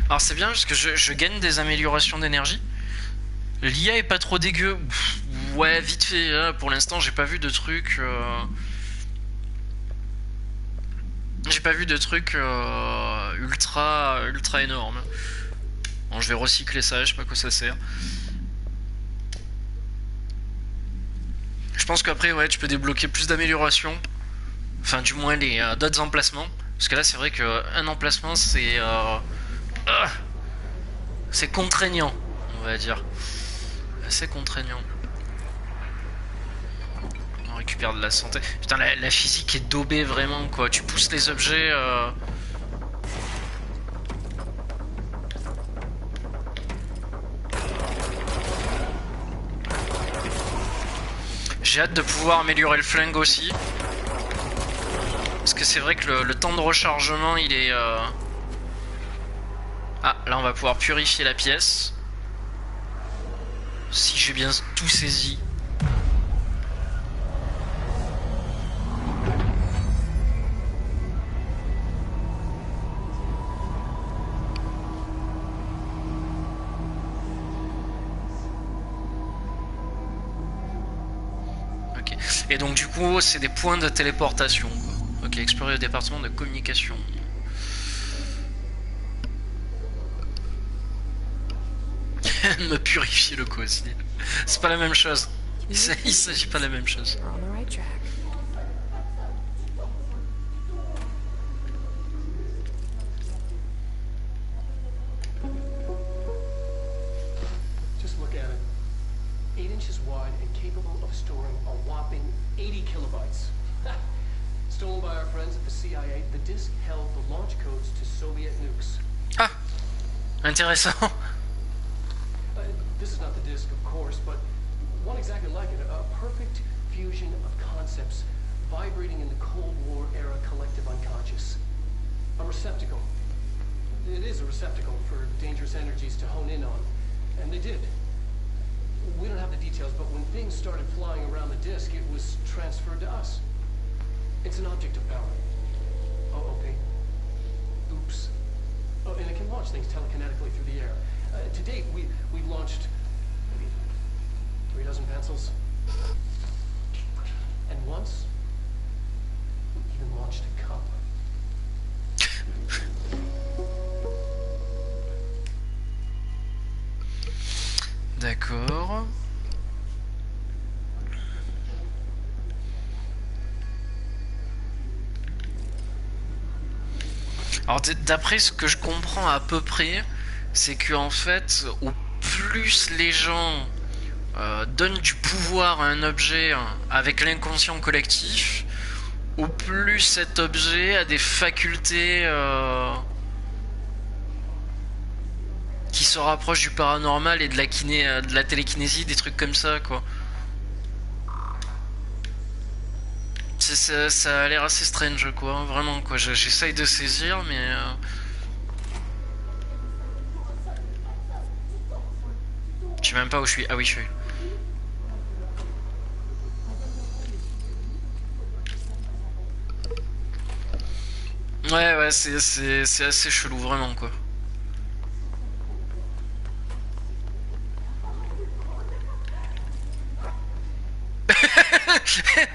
Alors c'est bien parce que je gagne des améliorations d'énergie. L'IA est pas trop dégueu. Pff, ouais, vite fait. Hein. Pour l'instant, j'ai pas vu de trucs. J'ai pas vu de trucs ultra énormes. Bon, je vais recycler ça. Je sais pas à quoi ça sert. Je pense qu'après, ouais, tu peux débloquer plus d'améliorations. Enfin, du moins les d'autres emplacements. Parce que là c'est vrai qu'un emplacement c'est contraignant, on va dire. Assez contraignant. On récupère de la santé. Putain, la physique est daubée vraiment quoi. Tu pousses les objets. J'ai hâte de pouvoir améliorer le flingue aussi. Parce que c'est vrai que le temps de rechargement il est... Ah, là on va pouvoir purifier la pièce. Si j'ai bien tout saisi. Ok. Et donc du coup c'est des points de téléportation quoi. Ok, explorer le département de communication. Me purifier le cosy. C'est pas la même chose. Il s'agit pas de la même chose. Just look at it. 8 inches wide and capable of storing a whopping 80 kilobytes. Stolen by our friends at the CIA, the disk held the launch codes to Soviet nukes. Ah, intéressant. This is not the disk, of course, but one exactly like it. A perfect fusion of concepts vibrating in the Cold War era collective unconscious. A receptacle. It is a receptacle for dangerous energies to hone in on. And they did. We don't have the details, but when things started flying around the disk, it was transferred to us. It's an object of power. Oh, okay. Oops. Oh, and it can launch things telekinetically through the air. To date, we've launched maybe 3 dozen pencils. And once, we even launched a cup. D'accord. Alors d'après ce que je comprends à peu près, c'est que en fait, au plus les gens donnent du pouvoir à un objet avec l'inconscient collectif, au plus cet objet a des facultés qui se rapprochent du paranormal et de la télékinésie, des trucs comme ça, quoi. Ça a l'air assez strange, quoi, vraiment, quoi. J'essaye de saisir, mais... Je sais même pas où je suis. Ah oui, je suis. Ouais, c'est assez chelou, vraiment, quoi.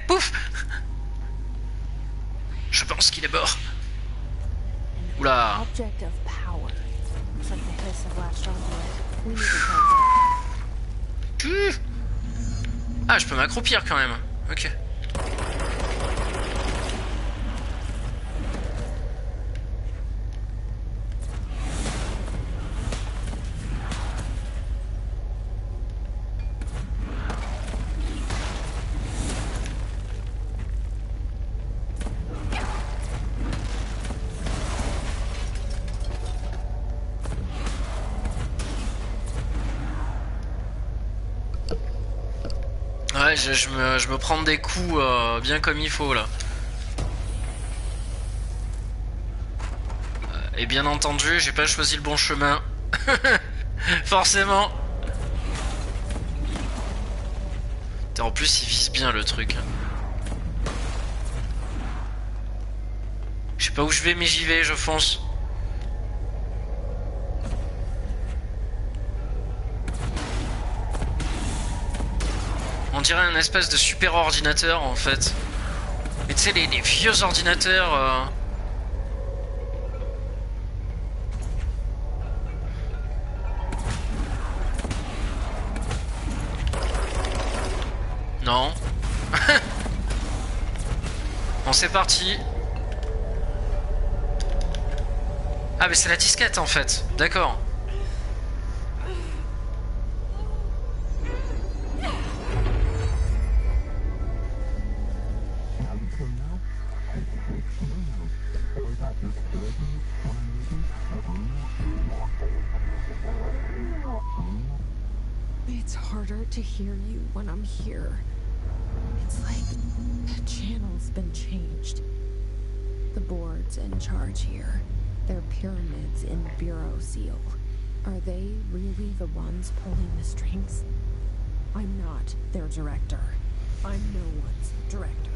Pouf! Je pense qu'il est mort. Oula. Ah, je peux m'accroupir quand même. Ok. Ouais, je me prends des coups bien comme il faut là. Et bien entendu, j'ai pas choisi le bon chemin. Forcément. En plus, il vise bien le truc. Je sais pas où je vais, mais j'y vais, je fonce. On dirait un espèce de super ordinateur en fait. Mais tu sais, les vieux ordinateurs... Non. Bon, c'est parti. Ah mais c'est la disquette en fait, d'accord. It's harder to hear you when I'm here. It's like the channel's been changed. The board's in charge here. They're pyramids in Bureau Seal. Are they really the ones pulling the strings? I'm not their director. I'm no one's director.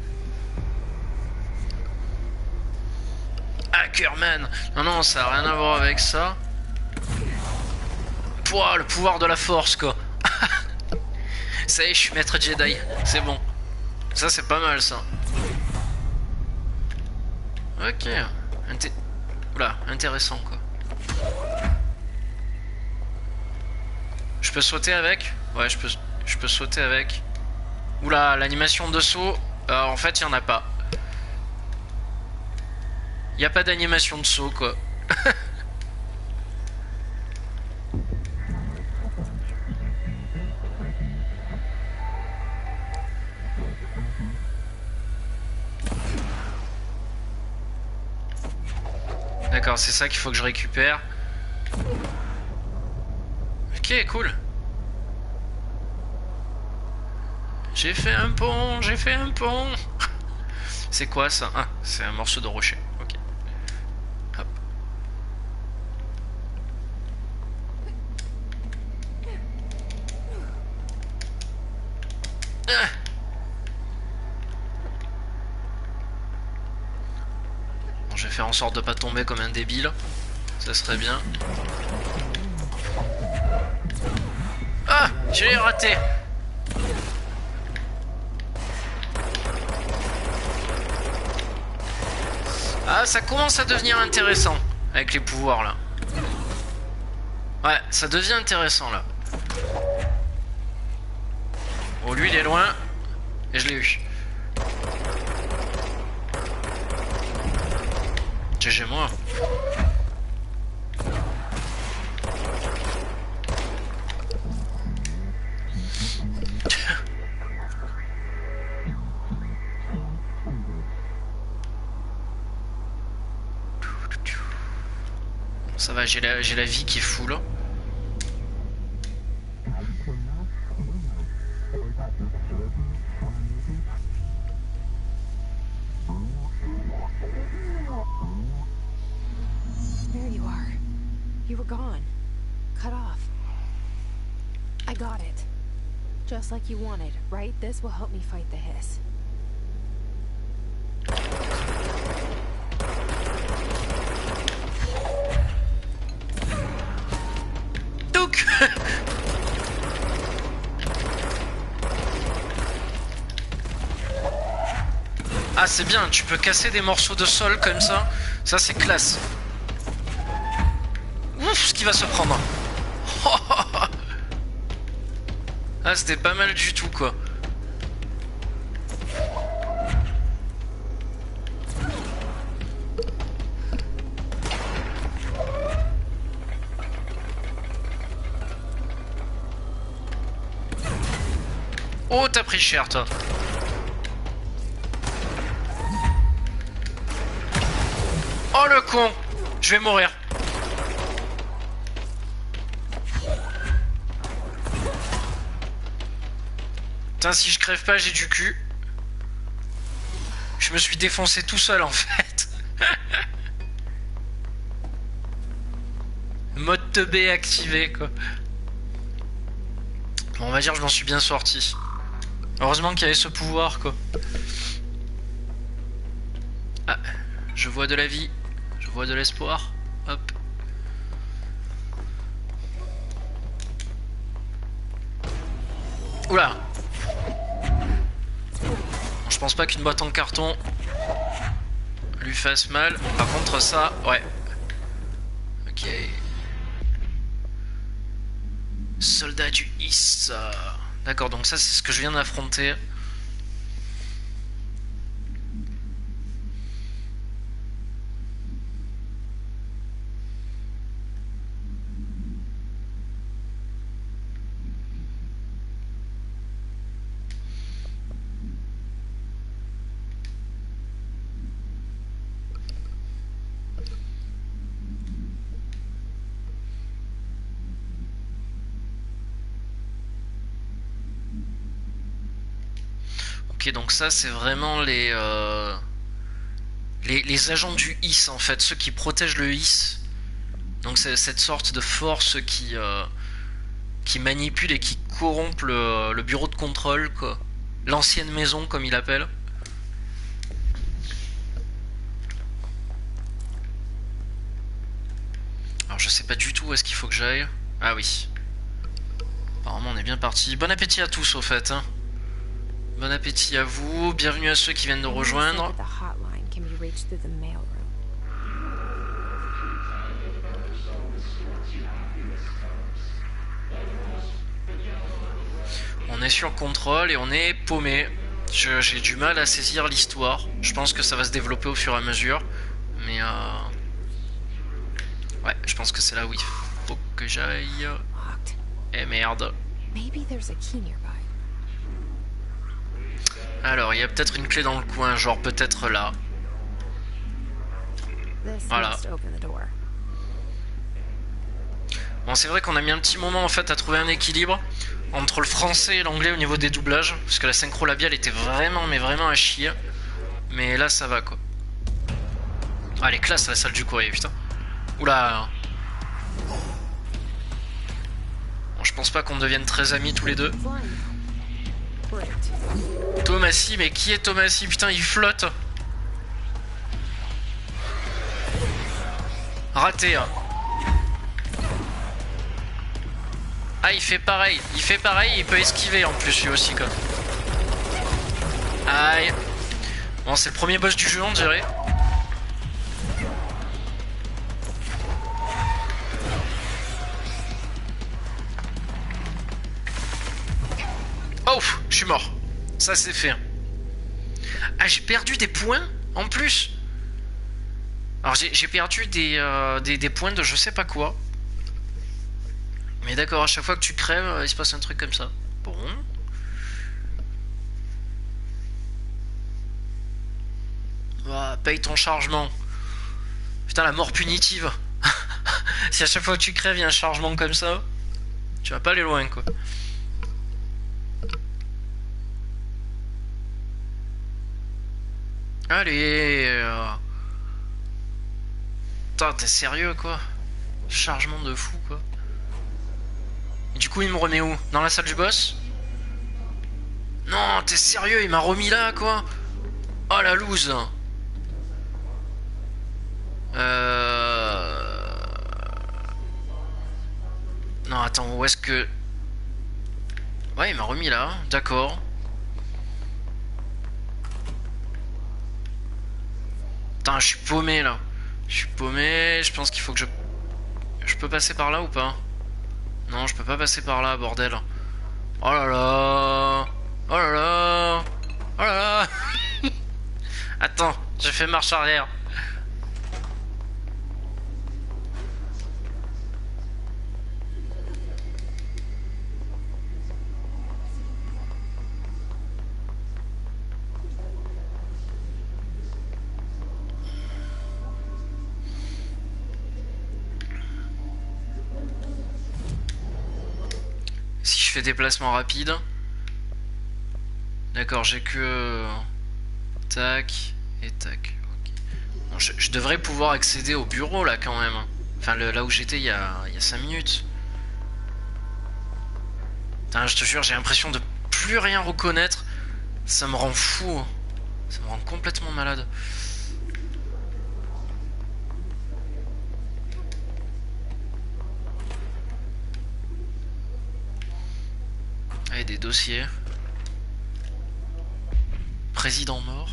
Hackerman. Non, non, ça a rien à voir avec ça. Pouah, le pouvoir de la force, quoi. Ça y est, je suis maître Jedi. C'est bon. Ça, c'est pas mal, ça. Ok. Oula, intéressant, quoi. Je peux sauter avec? Ouais, je peux sauter avec. Oula, l'animation de saut. En fait, il y en a pas. Il y a pas d'animation de saut, quoi. D'accord, c'est ça qu'il faut que je récupère. Ok, cool. J'ai fait un pont, j'ai fait un pont. C'est quoi ça? Ah, c'est un morceau de rocher. Ok. Hop. Ah. Bon, je vais faire en sorte de pas tomber comme un débile. Ça serait bien. Ah, je l'ai raté. Ah, ça commence à devenir intéressant avec les pouvoirs là. Ouais, ça devient intéressant là. Oh, lui il est loin. Et je l'ai eu. GG moi. Ça va, j'ai la vie qui est full. There you are. You were gone. Cut off. I got it. Just like you wanted, right? This will help me fight the hiss. Touk. Ah, c'est bien, tu peux casser des morceaux de sol comme ça. Ça, c'est classe. Ouf, ce qui va se prendre. Ah, c'était pas mal du tout, quoi. Oh, t'as pris cher, toi. Oh, le con. Je vais mourir. Putain, si je crève pas, j'ai du cul. Je me suis défoncé tout seul, en fait. Mode teubé activé, quoi. Bon, on va dire que je m'en suis bien sorti. Heureusement qu'il y avait ce pouvoir, quoi. Ah, je vois de la vie. Je vois de l'espoir. Hop. Oula. Je pense pas qu'une boîte en carton lui fasse mal. Par contre ça, ouais. Ok. Soldat du Is. D'accord, donc ça c'est ce que je viens d'affronter. Ok, donc ça c'est vraiment les agents du HISS en fait, ceux qui protègent le HISS. Donc c'est cette sorte de force qui manipule et qui corrompt le bureau de contrôle, quoi. L'ancienne maison comme il appelle. Alors je sais pas du tout où est-ce qu'il faut que j'aille. Ah oui. Apparemment on est bien parti. Bon appétit à tous au fait, hein. Bon appétit à vous, bienvenue à ceux qui viennent de rejoindre. On est sur contrôle et on est paumé. J'ai du mal à saisir l'histoire. Je pense que ça va se développer au fur et à mesure. Mais ouais, je pense que c'est là où il faut que j'aille. Eh merde. Alors, il y a peut-être une clé dans le coin, genre peut-être là. Voilà. Bon, c'est vrai qu'on a mis un petit moment en fait à trouver un équilibre entre le français et l'anglais au niveau des doublages, parce que la synchro labiale était vraiment, mais vraiment à chier. Mais là, ça va quoi. Ah, elle est classe la salle du courrier, putain. Oula. Bon, je pense pas qu'on devienne très amis tous les deux. Thomasy, mais qui est Thomasy? Putain, il flotte. Raté, hein. Ah, il fait pareil, il peut esquiver en plus lui aussi quoi. Aïe. Bon, c'est le premier boss du jeu on dirait. Oh, je suis mort. Ça c'est fait. Ah, j'ai perdu des points en plus. Alors j'ai perdu des points de je sais pas quoi. Mais d'accord, à chaque fois que tu crèves, il se passe un truc comme ça. Bon. Oh, paye ton chargement. Putain, la mort punitive. Si à chaque fois que tu crèves, il y a un chargement comme ça, tu vas pas aller loin, quoi. Allez. Putain, t'es sérieux, quoi? Chargement de fou, quoi. Et du coup, il me remet où? Dans la salle du boss? Non, t'es sérieux? Il m'a remis là, quoi? Oh, la loose. Non, attends, où est-ce que... Ouais, il m'a remis là, d'accord. Putain, je suis paumé, là. Je suis paumé, je pense qu'il faut que je... Je peux passer par là ou pas? Non, je peux pas passer par là, bordel. Oh là là. Oh là là. Oh là là. Attends, j'ai fait marche arrière. Si je fais déplacement rapide. D'accord, j'ai que... Tac et tac. Okay. Bon, je devrais pouvoir accéder au bureau là quand même. Enfin là où j'étais il y a 5 minutes. Putain, je te jure, j'ai l'impression de plus rien reconnaître. Ça me rend fou. Ça me rend complètement malade. Allez, des dossiers. Président mort.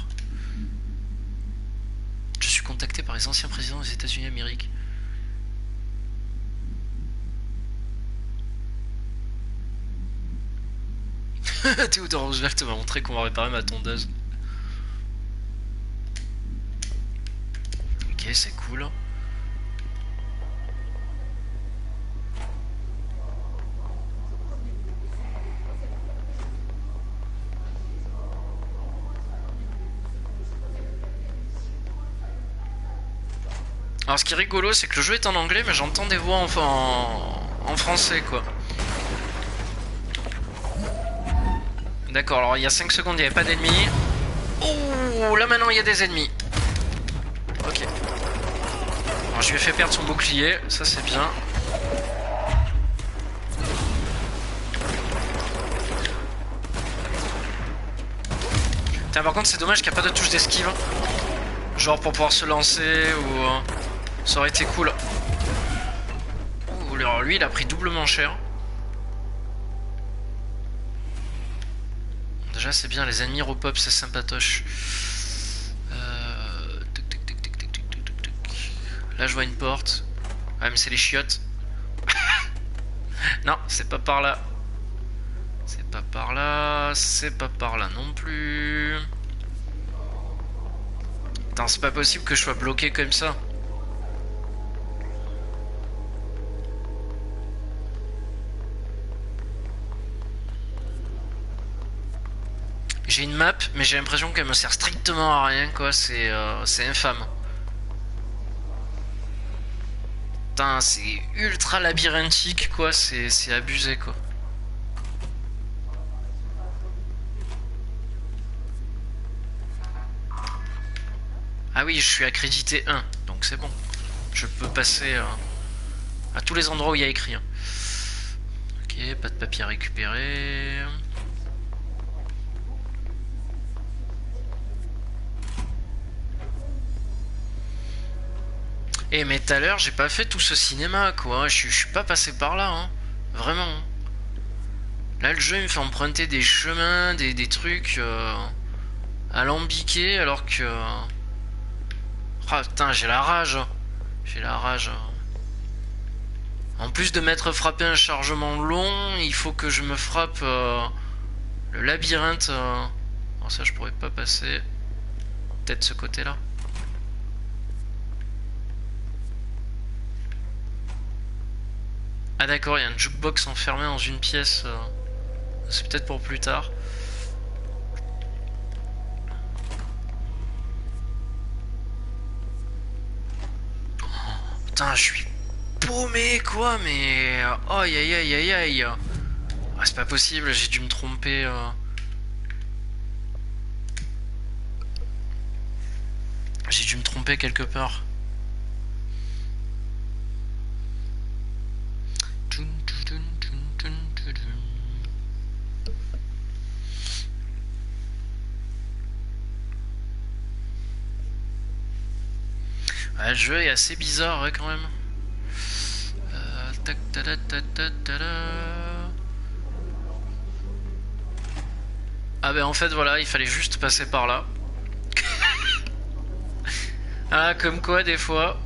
Je suis contacté par les anciens présidents des États-Unis d'Amérique. Theodore Roosevelt m'a montré comment réparer ma tondeuse. Ok, c'est cool. Alors ce qui est rigolo, c'est que le jeu est en anglais, mais j'entends des voix en français, quoi. D'accord, alors il y a 5 secondes, il n'y avait pas d'ennemis. Oh, là maintenant il y a des ennemis. Ok. Alors je lui ai fait perdre son bouclier, ça c'est bien. Tiens, par contre c'est dommage qu'il n'y a pas de touche d'esquive. Genre pour pouvoir se lancer ou... ça aurait été cool. Ouh, alors lui il a pris doublement cher. Déjà c'est bien, les ennemis repop, c'est sympatoche. Là je vois une porte. Ah mais c'est les chiottes. Non, c'est pas par là. C'est pas par là. C'est pas par là non plus. Attends, c'est pas possible que je sois bloqué comme ça. J'ai une map, mais j'ai l'impression qu'elle me sert strictement à rien, quoi. C'est infâme. Putain, c'est ultra labyrinthique, quoi. C'est abusé, quoi. Ah oui, je suis accrédité 1, donc c'est bon. Je peux passer à tous les endroits où il y a écrit. Ok, pas de papier à récupérer. Et mais tout à l'heure, j'ai pas fait tout ce cinéma, quoi. Je suis pas passé par là, hein. Vraiment. Là, le jeu, il me fait emprunter des chemins, des trucs alambiqués, alors que... Ah putain, j'ai la rage. J'ai la rage. En plus de m'être frappé un chargement long, il faut que je me frappe le labyrinthe. Alors ça, je pourrais pas passer. Peut-être ce côté-là. Ah d'accord, il y a un jukebox enfermé dans une pièce. C'est peut-être pour plus tard. Putain, je suis paumé quoi, mais... Aïe aïe aïe aïe aïe. Ah, c'est pas possible, j'ai dû me tromper. J'ai dû me tromper quelque part. Ah, le jeu est assez bizarre ouais, quand même. Ah ben en fait voilà, il fallait juste passer par là. Ah comme quoi des fois.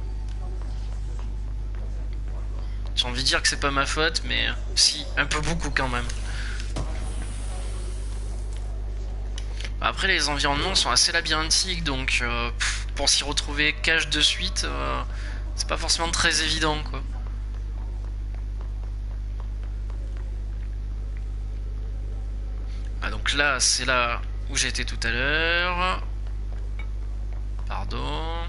J'ai envie de dire que c'est pas ma faute, mais si, un peu beaucoup quand même. Après les environnements sont assez labyrinthiques, donc pour s'y retrouver cache de suite, c'est pas forcément très évident quoi. Ah donc là c'est là où j'étais tout à l'heure. Pardon.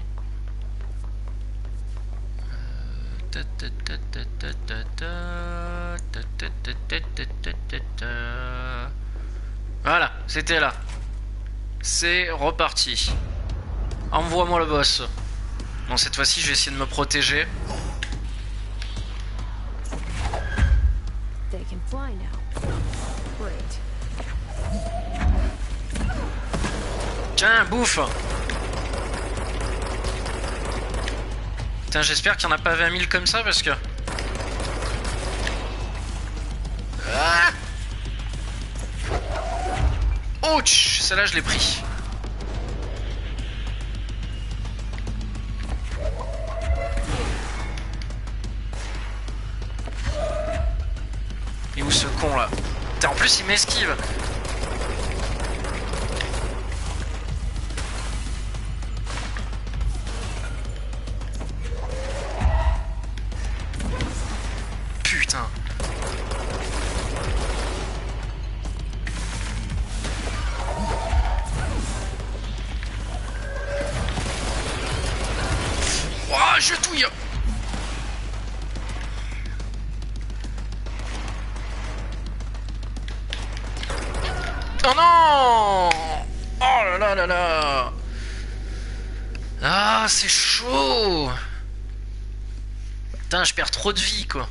Voilà, c'était là. C'est reparti. Envoie-moi le boss. Bon, cette fois-ci, je vais essayer de me protéger. Tiens, bouffe. Putain, j'espère qu'il n'y en a pas 20 000 comme ça parce que... Ah ouch, celle-là je l'ai pris. Et où ce con là? Putain, en plus il m'esquive. Putain. Oh, je touille. Oh non! Oh là là là là! Ah, c'est chaud! Putain, je perds trop de vie, quoi.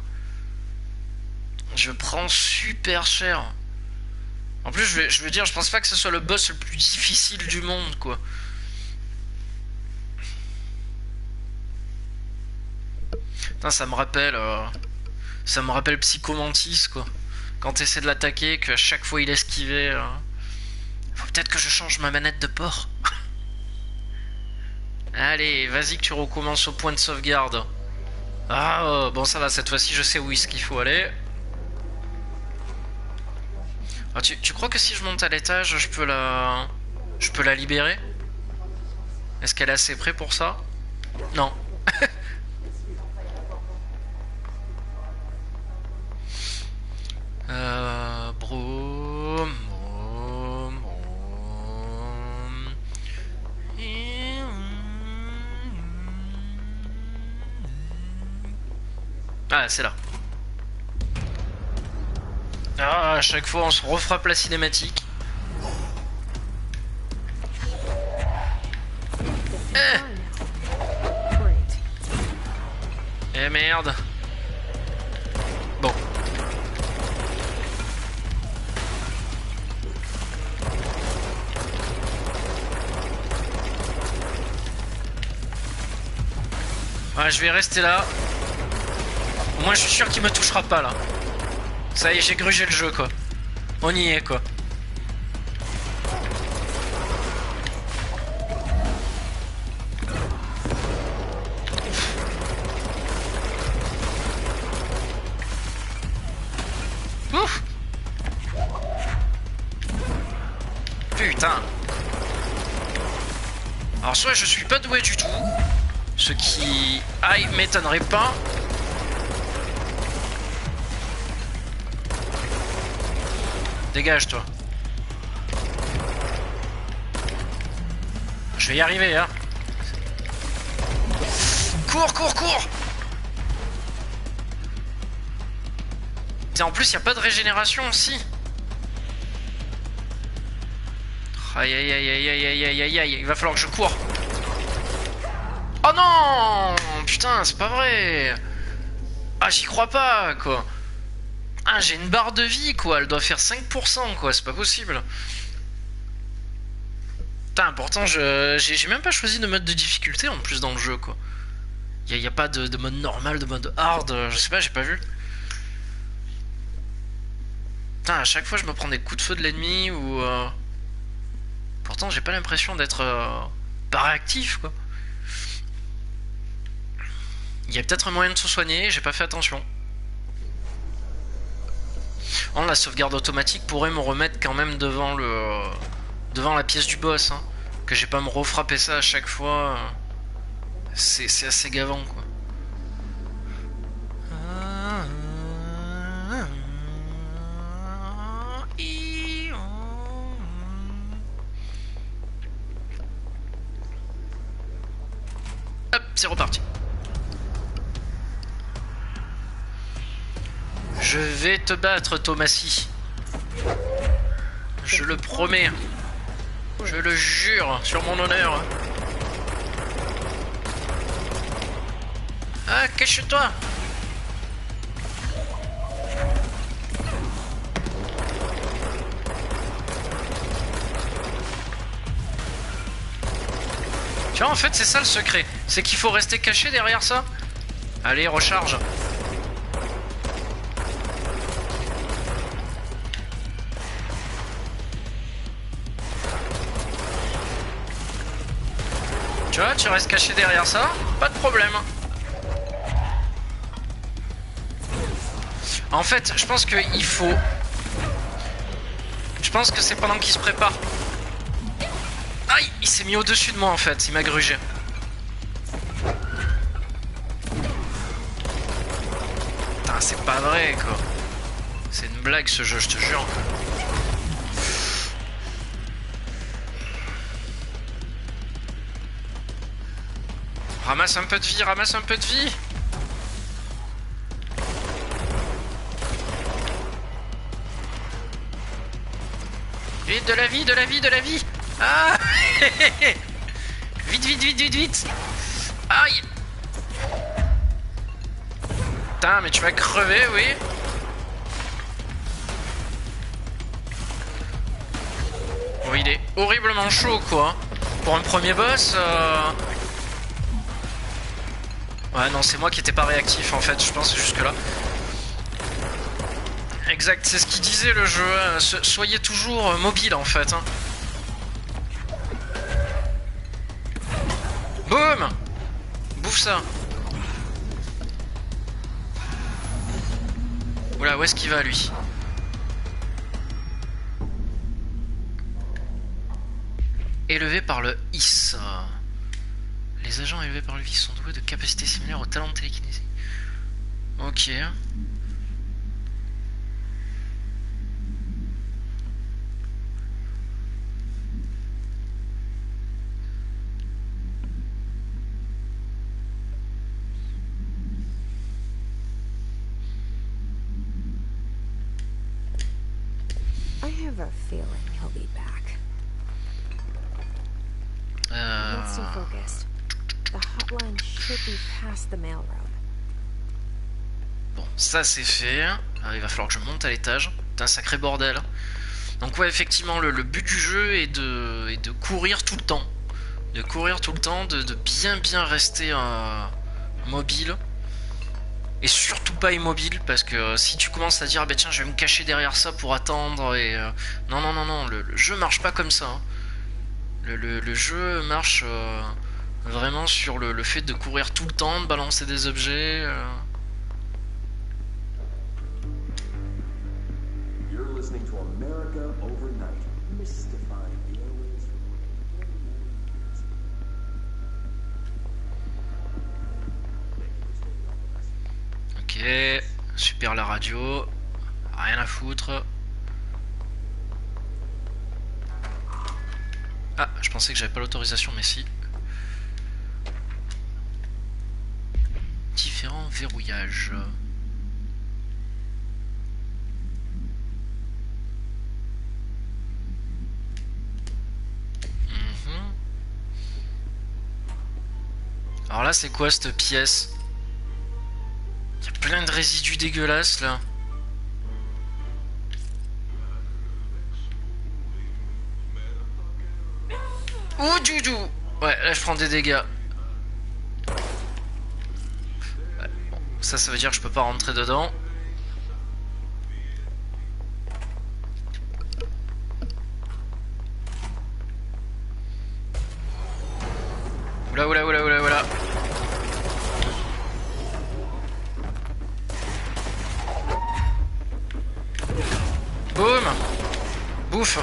Je prends super cher. En plus, je veux dire, je pense pas que ce soit le boss le plus difficile du monde, quoi. Putain, ça me rappelle Psycho Mantis, quoi. Quand t'essaies de l'attaquer, qu'à chaque fois il esquivait. Faut peut-être que je change ma manette de port. Allez, vas-y que tu recommences au point de sauvegarde. Ah, bon ça va, cette fois-ci je sais où est-ce qu'il faut aller. Ah, tu crois que si je monte à l'étage, je peux la libérer? Est-ce qu'elle est assez près pour ça? Non. Brom. Ah, c'est là. Ah, à chaque fois on se refrappe la cinématique. Eh merde. Bon. Ouais, je vais rester là. Au moins je suis sûr qu'il me touchera pas là. Ça y est, j'ai grugé le jeu, quoi. On y est, quoi. Ouf. Putain. Alors soit je suis pas doué du tout, ce qui m'étonnerait pas. Dégage, toi. Je vais y arriver, hein. Cours, cours, cours. Et en plus, il n'y a pas de régénération aussi. Aïe, aïe, aïe, aïe, aïe, aïe, aïe, aïe, aïe. Il va falloir que je cours. Oh non! Putain, c'est pas vrai. Ah, j'y crois pas, quoi. Ah, j'ai une barre de vie, quoi. Elle doit faire 5%, quoi. C'est pas possible. Putain, pourtant, j'ai même pas choisi de mode de difficulté en plus dans le jeu, quoi. Y a pas de mode normal, de mode hard. Je sais pas, j'ai pas vu. Putain, à chaque fois, je me prends des coups de feu de l'ennemi ou. Pourtant, j'ai pas l'impression d'être pas réactif, quoi. Il y a peut-être un moyen de se soigner, j'ai pas fait attention. Oh, la sauvegarde automatique pourrait me remettre quand même devant la pièce du boss, hein. Que j'ai pas à me refrapper ça à chaque fois. C'est assez gavant, quoi. Hop, c'est reparti. Je vais te battre, Thomasy. Je le promets. Je le jure, sur mon honneur. Ah, cache-toi. Tu vois, en fait, c'est ça le secret. C'est qu'il faut rester caché derrière ça. Allez, recharge. Tu vois, tu restes caché derrière ça, pas de problème. En fait, je pense qu'il faut... Je pense que c'est pendant qu'il se prépare. Aïe, il s'est mis au-dessus de moi en fait, il m'a grugé. Putain, c'est pas vrai, quoi. C'est une blague ce jeu, je te jure. Ramasse un peu de vie, ramasse un peu de vie. Vite, de la vie, de la vie, de la vie. Ah. Vite, vite, vite, vite, vite. Aïe. Putain, mais tu vas crever, oui. Oh, il est horriblement chaud, quoi. Pour un premier boss, ouais, non, c'est moi qui étais pas réactif, en fait, je pense, jusque-là. Exact, c'est ce qu'il disait le jeu. Soyez toujours mobile, en fait. Hein. Boum. Bouffe ça. Oula, où est-ce qu'il va, lui? Élevé par le IS. Les agents élevés par le IS sont doués de capacités similaires au talent de télékinésie. Ok. I have a feeling he'll be back. Let's stay focused. The hotline should be past the mailroom. Bon, ça c'est fait. Il va falloir que je monte à l'étage. C'est un sacré bordel. Donc ouais, effectivement, le but du jeu est de courir tout le temps. De courir tout le temps, de bien rester mobile. Et surtout pas immobile, parce que si tu commences à dire, bah tiens, je vais me cacher derrière ça pour attendre, et... non, le jeu marche pas comme ça. Hein. Le jeu marche vraiment sur le fait de courir tout le temps, de balancer des objets... You're listening to America Overnight, mystifying the airwaves for Ok, super la radio, rien à foutre. Ah, je pensais que j'avais pas l'autorisation, mais si. Différents verrouillages. Alors là, c'est quoi cette pièce? Il y a plein de résidus dégueulasses là. Ouh, doudou. Ouais, là je prends des dégâts. Ouais, bon, ça veut dire que je peux pas rentrer dedans. Oula, oula, oula, oula, oula. Boum. Bouffe.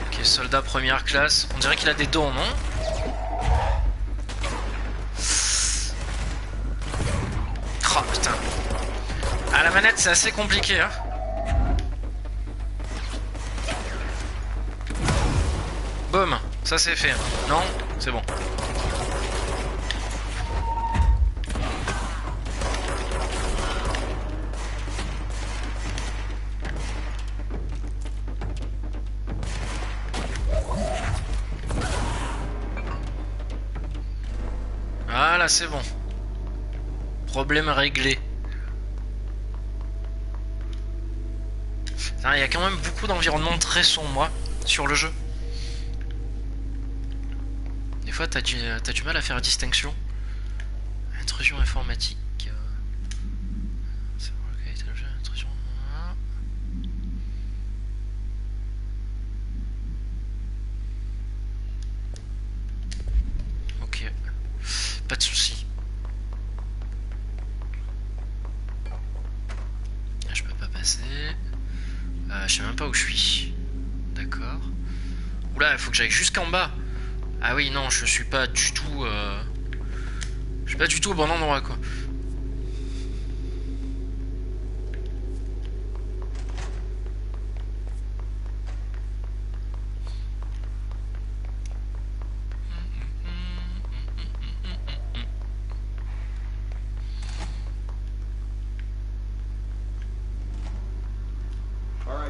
Ok, soldat première classe. On dirait qu'il a des dons, non? Oh putain. À la manette c'est assez compliqué hein. Boum, ça c'est fait. Non, c'est bon. Voilà, c'est bon. Problème réglé. Il y a quand même beaucoup d'environnements très sombres sur le jeu. Des fois t'as du mal à faire la distinction. Intrusion informatique. Intrusion. Ok. Pas de soucis. Je peux pas passer. Je sais même pas où je suis. D'accord. Oula, il faut que j'aille jusqu'en bas. Ah oui, non, je suis pas du tout... Je suis pas du tout au bon endroit, quoi.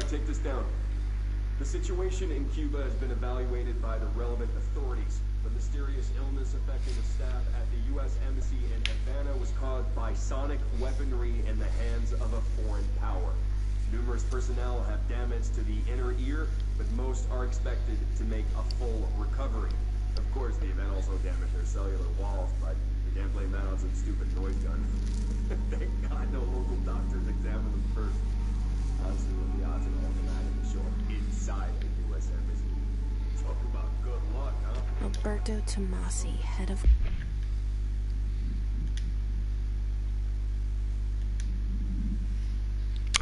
right, take this down. The situation in Cuba has been evaluated by the relevant authorities. The mysterious illness affecting the staff at the U.S. Embassy in Havana was caused by sonic weaponry in the hands of a foreign power. Numerous personnel have damage to the inner ear, but most are expected to make a full recovery. Of course, the event also damaged their cellular walls, but we can't blame that on some stupid noise gun. Thank God no local doctors examined them first. Honestly, the odds are all that to show up inside the U.S. Embassy. Talk about good luck, huh? Alberto Tomasi, head of...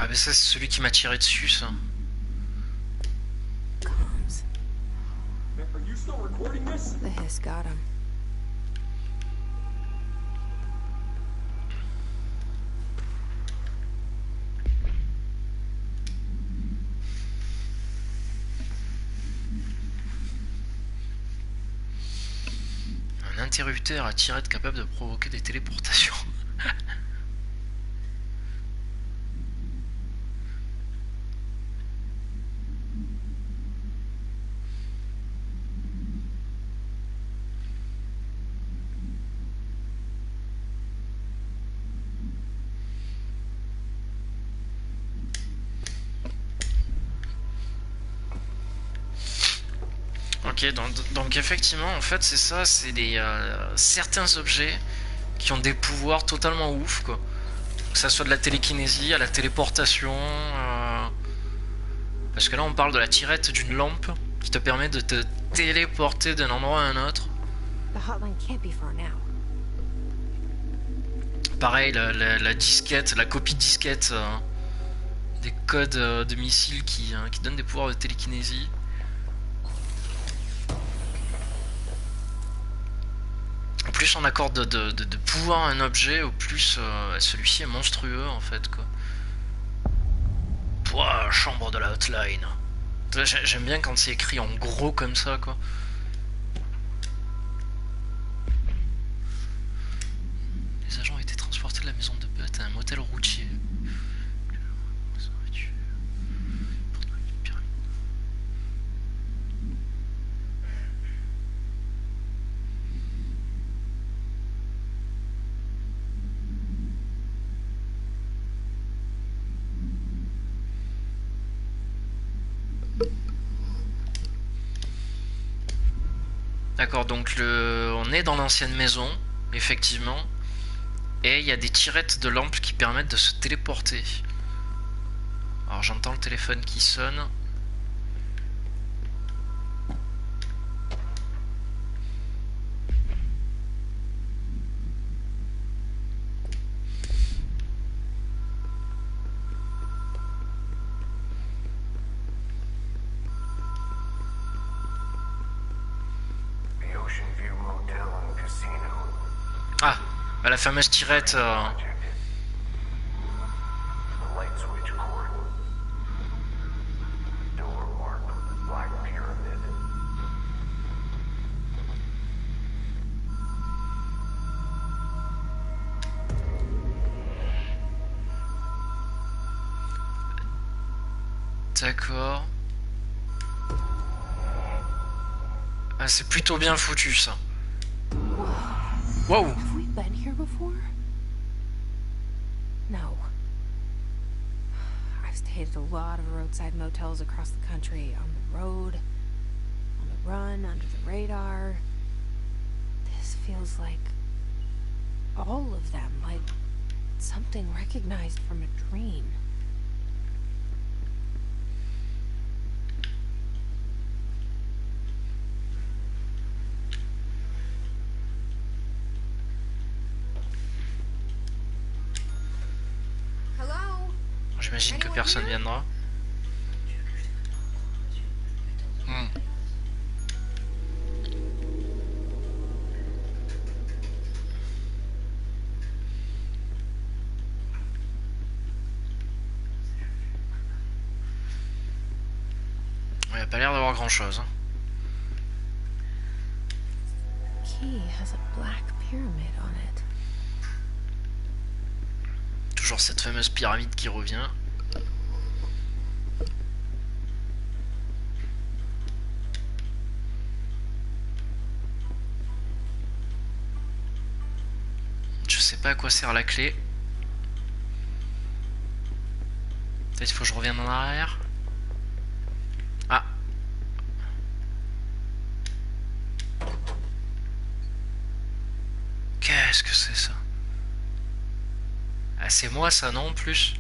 Ah mais ça c'est celui qui m'a tiré dessus ça. Comms. Are you still recording this? The hiss got him. Un interrupteur à tirette capable de provoquer des téléportations. Ok, donc effectivement, en fait, c'est ça, c'est des certains objets qui ont des pouvoirs totalement ouf, quoi. Que ça soit de la télékinésie à la téléportation. Parce que là, on parle de la tirette d'une lampe qui te permet de te téléporter d'un endroit à un autre. Pareil, la disquette, la copie disquette des codes de missiles qui donnent des pouvoirs de télékinésie. Au plus on accorde de pouvoir à un objet, au plus celui-ci est monstrueux en fait quoi. Pouah, chambre de la hotline. J'aime bien quand c'est écrit en gros comme ça quoi. Les agents ont été transportés de la maison de Butt à un motel routier. D'accord, donc on est dans l'ancienne maison, effectivement, et il y a des tirettes de lampes qui permettent de se téléporter. Alors j'entends le téléphone qui sonne. Ah, la fameuse tirette. D'accord. Ah, c'est plutôt bien foutu ça. Wow. Have we been here before? No. I've stayed at a lot of roadside motels across the country, on the road, on the run, under the radar. This feels like all of them, like something recognized from a dream. J'imagine que personne viendra. Il n'y a pas l'air d'avoir grand chose. Key has a black pyramid on it. Toujours cette fameuse pyramide qui revient. pas à quoi sert la clé. Peut-être il faut que je revienne en arrière. Ah. Qu'est-ce que c'est ça? Ah, c'est moi ça, non, en plus?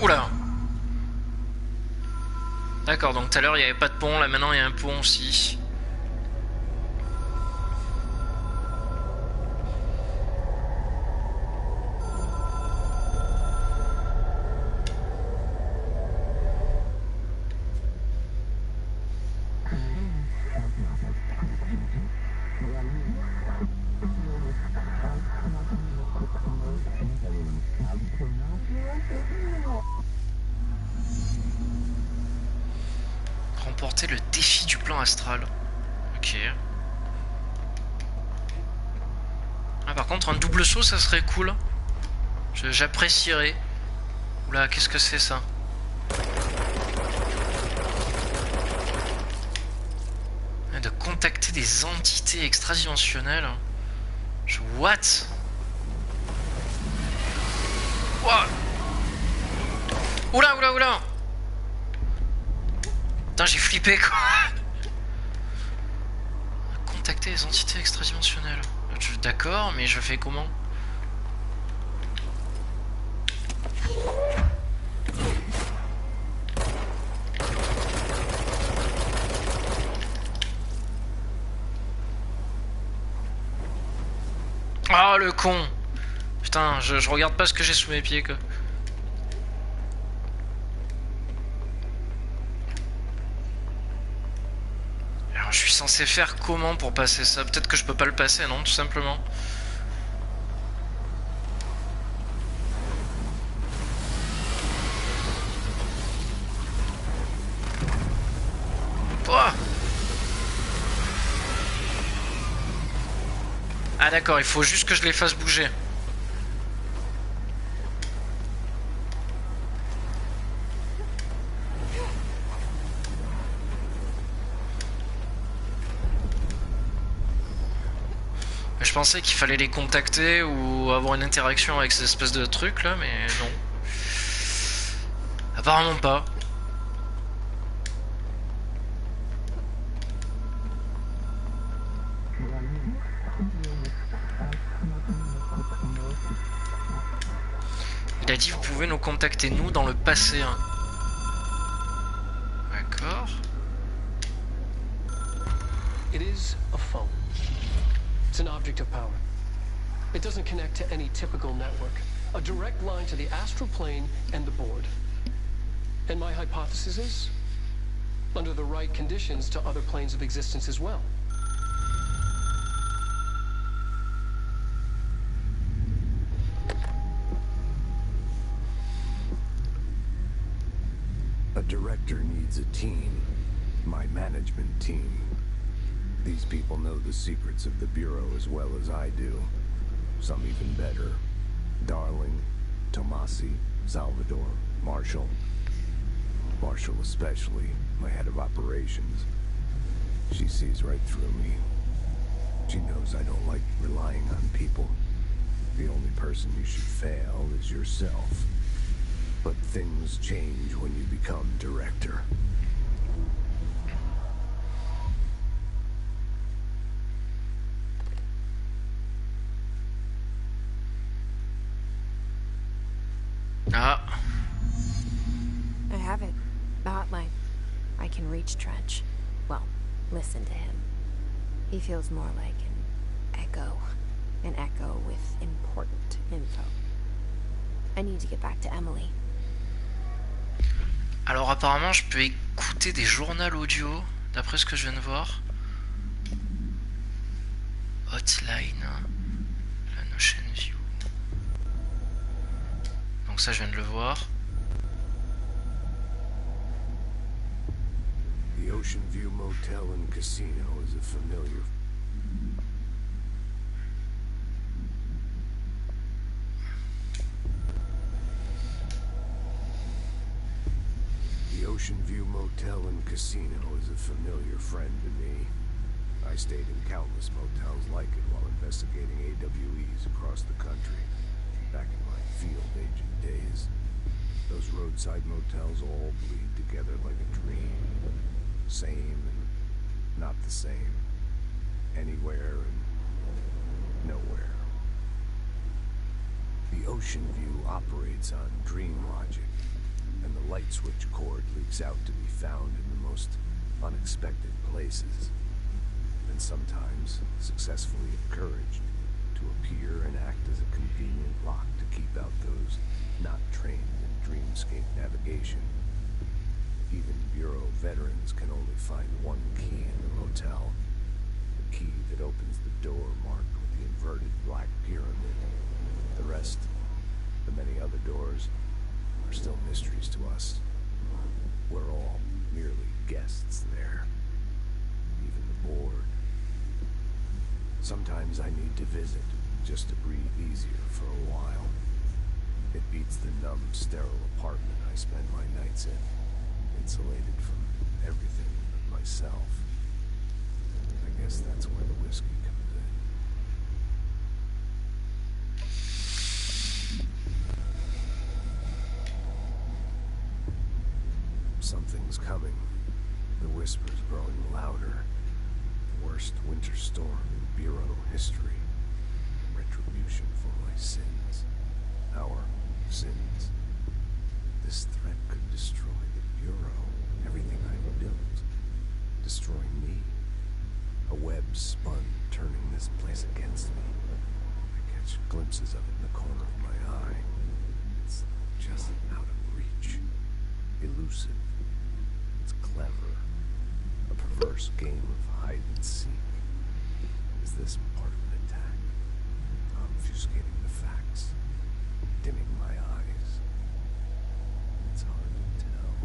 Oula! D'accord, donc tout à l'heure il n'y avait pas de pont, là maintenant il y a un pont aussi. Remporter le défi du plan astral. Ok. Ah, par contre, un double saut, ça serait cool. J'apprécierais. Oula, qu'est-ce que c'est ça? De contacter des entités extradimensionnelles. What? What? Oula, oula, oula! Putain, j'ai flippé quoi. Contacter les entités extradimensionnelles. D'accord, mais je fais comment? Ah, le con! Putain, je regarde pas ce que j'ai sous mes pieds quoi. Je suis censé faire comment pour passer ça? Peut-être que je peux pas le passer, non, tout simplement. Oh, ah d'accord, il faut juste que je les fasse bouger. Je pensais qu'il fallait les contacter ou avoir une interaction avec ces espèces de trucs là, mais non. Apparemment pas. Il a dit vous pouvez nous contacter nous dans le passé. Hein. D'accord. It is a phone. It's an object of power. It doesn't connect to any typical network. A direct line to the astral plane and the board. And my hypothesis is, under the right conditions, to other planes of existence as well. A director needs a team. My management team. These people know the secrets of the Bureau as well as I do. Some even better. Darling, Tomasi, Salvador, Marshall. Marshall especially, my head of operations. She sees right through me. She knows I don't like relying on people. The only person you should fail is yourself. But things change when you become director. Ah. I have it. The hotline. I can reach Trench. Well, listen to him. He feels more like an echo. An echo with important info. I need to get back to Emily. Alors apparemment je peux écouter des journaux audio, d'après ce que je viens de voir. Hotline, la Notion View. Donc ça je viens de le voir. The Ocean View Motel and Casino is a familiar. Ocean View Motel and Casino is a familiar friend to me. I stayed in countless motels like it while investigating AWEs across the country, back in my field agent days. Those roadside motels all bleed together like a dream. Same and not the same. Anywhere and nowhere. The Ocean View operates on dream logic, and the light switch cord leaks out to be found in the most unexpected places, and sometimes successfully encouraged to appear and act as a convenient lock to keep out those not trained in dreamscape navigation. Even Bureau veterans can only find one key in the motel, the key that opens the door marked with the inverted black pyramid. The rest, the many other doors, are still mysteries to us. We're all merely guests there, even the board. Sometimes I need to visit, just to breathe easier for a while. It beats the numb, sterile apartment I spend my nights in, insulated from everything but myself. I guess that's where the whiskey comes in. Something's coming. The whisper's growing louder. The worst winter storm in Bureau history. Retribution for my sins. Our sins. This threat could destroy the Bureau. Everything I've built. Destroy me. A web spun, turning this place against me. I catch glimpses of it in the corner of my eye. It's just out of reach. Elusive. It's clever. A perverse game of hide and seek. Is this part of an attack? Obfuscating the facts. Dimming my eyes. It's hard to tell.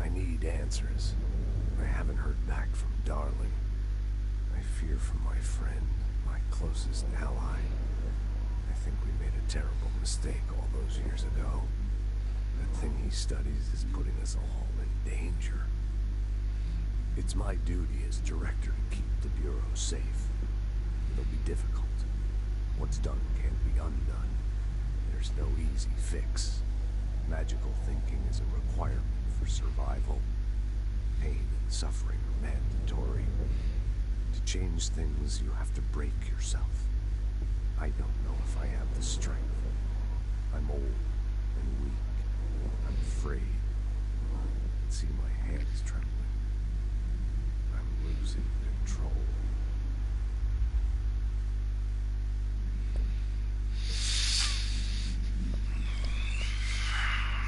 I need answers. I haven't heard back from Darling. I fear for my friend, my closest ally. I think we made a terrible mistake all those years ago. That thing he studies is putting us all in danger. It's my duty as director to keep the Bureau safe. It'll be difficult. What's done can't be undone. There's no easy fix. Magical thinking is a requirement for survival. Pain and suffering are mandatory. To change things, you have to break yourself. I don't know if I have the strength. I'm old and weak. I'm afraid. I can see my hands trembling. I'm losing control.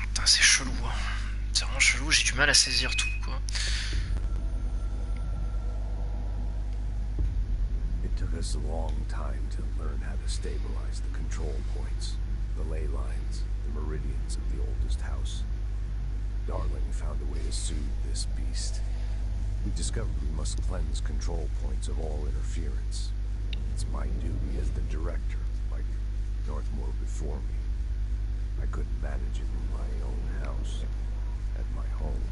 Putain, c'est chelou, hein. C'est vraiment chelou, j'ai du mal à saisir tout, quoi. It took us a long time to learn how to stabilize the control points, the ley lines, the meridians of the oldest house. Darling found a way to soothe this beast. We discovered we must cleanse control points of all interference. It's my duty as the director, like Northmore before me. I couldn't manage it in my own house, at my home.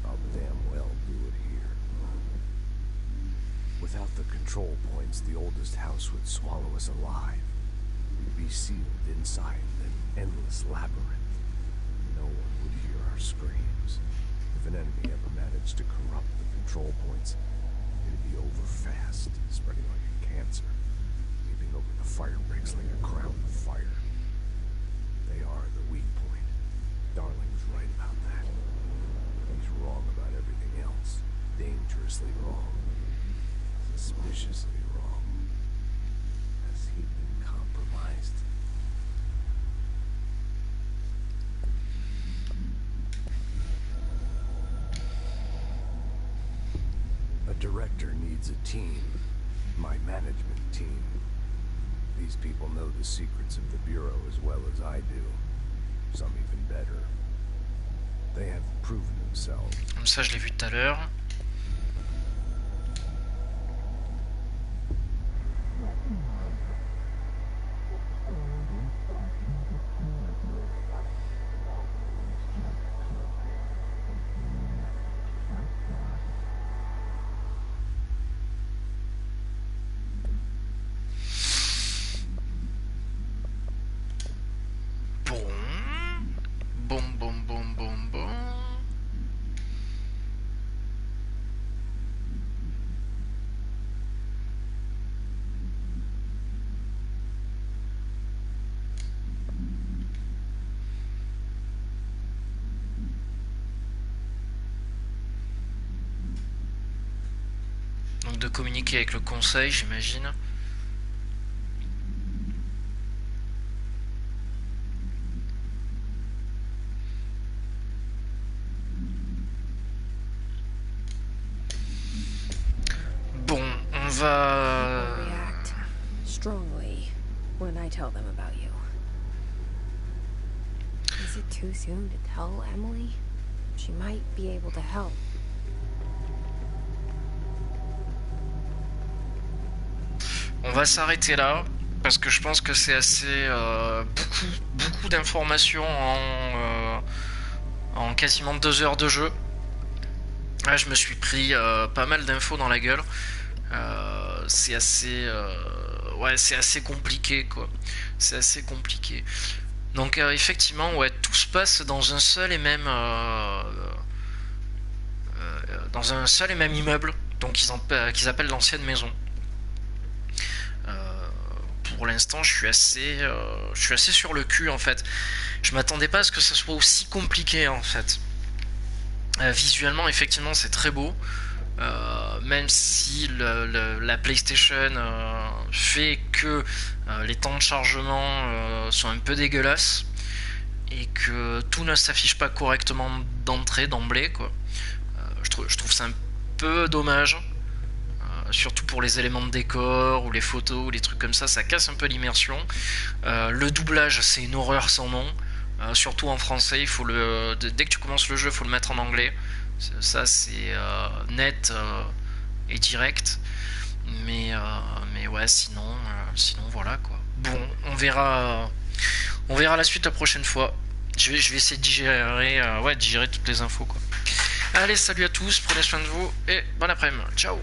I'll damn well do it here. Without the control points, the oldest house would swallow us alive. We'd be sealed inside an endless labyrinth. No one would hear our screams. If an enemy ever managed to corrupt the control points, it'd be over fast, spreading like a cancer, leaving over the fire breaks like a crown of fire. They are the weak point. Darling's right about that. He's wrong about everything else. Dangerously wrong. Suspiciously wrong. Has he been compromised? A director needs a team. My management team. These people know the secrets of the Bureau as well as I do. Some even better. They have proven themselves. Comme ça, je l'ai vu tout à l'heure. de communiquer avec le conseil, j'imagine. Bon, on va... React strongly when I tell them about you. Is it too soon to tell Emily? She might be able to help. On va s'arrêter là, parce que je pense que c'est assez... beaucoup d'informations en quasiment 2 heures de jeu. Là, je me suis pris pas mal d'infos dans la gueule. C'est assez... ouais, c'est assez compliqué, quoi. C'est assez compliqué. Donc, effectivement, ouais, tout se passe dans un seul et même... dans un seul et même immeuble, donc qu'ils appellent l'ancienne maison. Pour l'instant, je suis assez sur le cul, en fait. Je m'attendais pas à ce que ça soit aussi compliqué, en fait. Visuellement, effectivement, c'est très beau. Même si la PlayStation fait que les temps de chargement sont un peu dégueulasses et que tout ne s'affiche pas correctement d'emblée, quoi. Je trouve ça un peu dommage. Surtout pour les éléments de décor ou les photos ou les trucs comme ça casse un peu l'immersion. Le doublage, c'est une horreur sans nom. Surtout en français, il faut dès que tu commences le jeu, il faut le mettre en anglais. Ça, c'est net et direct. Mais ouais, sinon voilà, quoi. Bon, on verra la suite la prochaine fois. Je vais essayer de digérer toutes les infos, quoi. Allez, salut à tous, prenez soin de vous et bon après-midi. Ciao.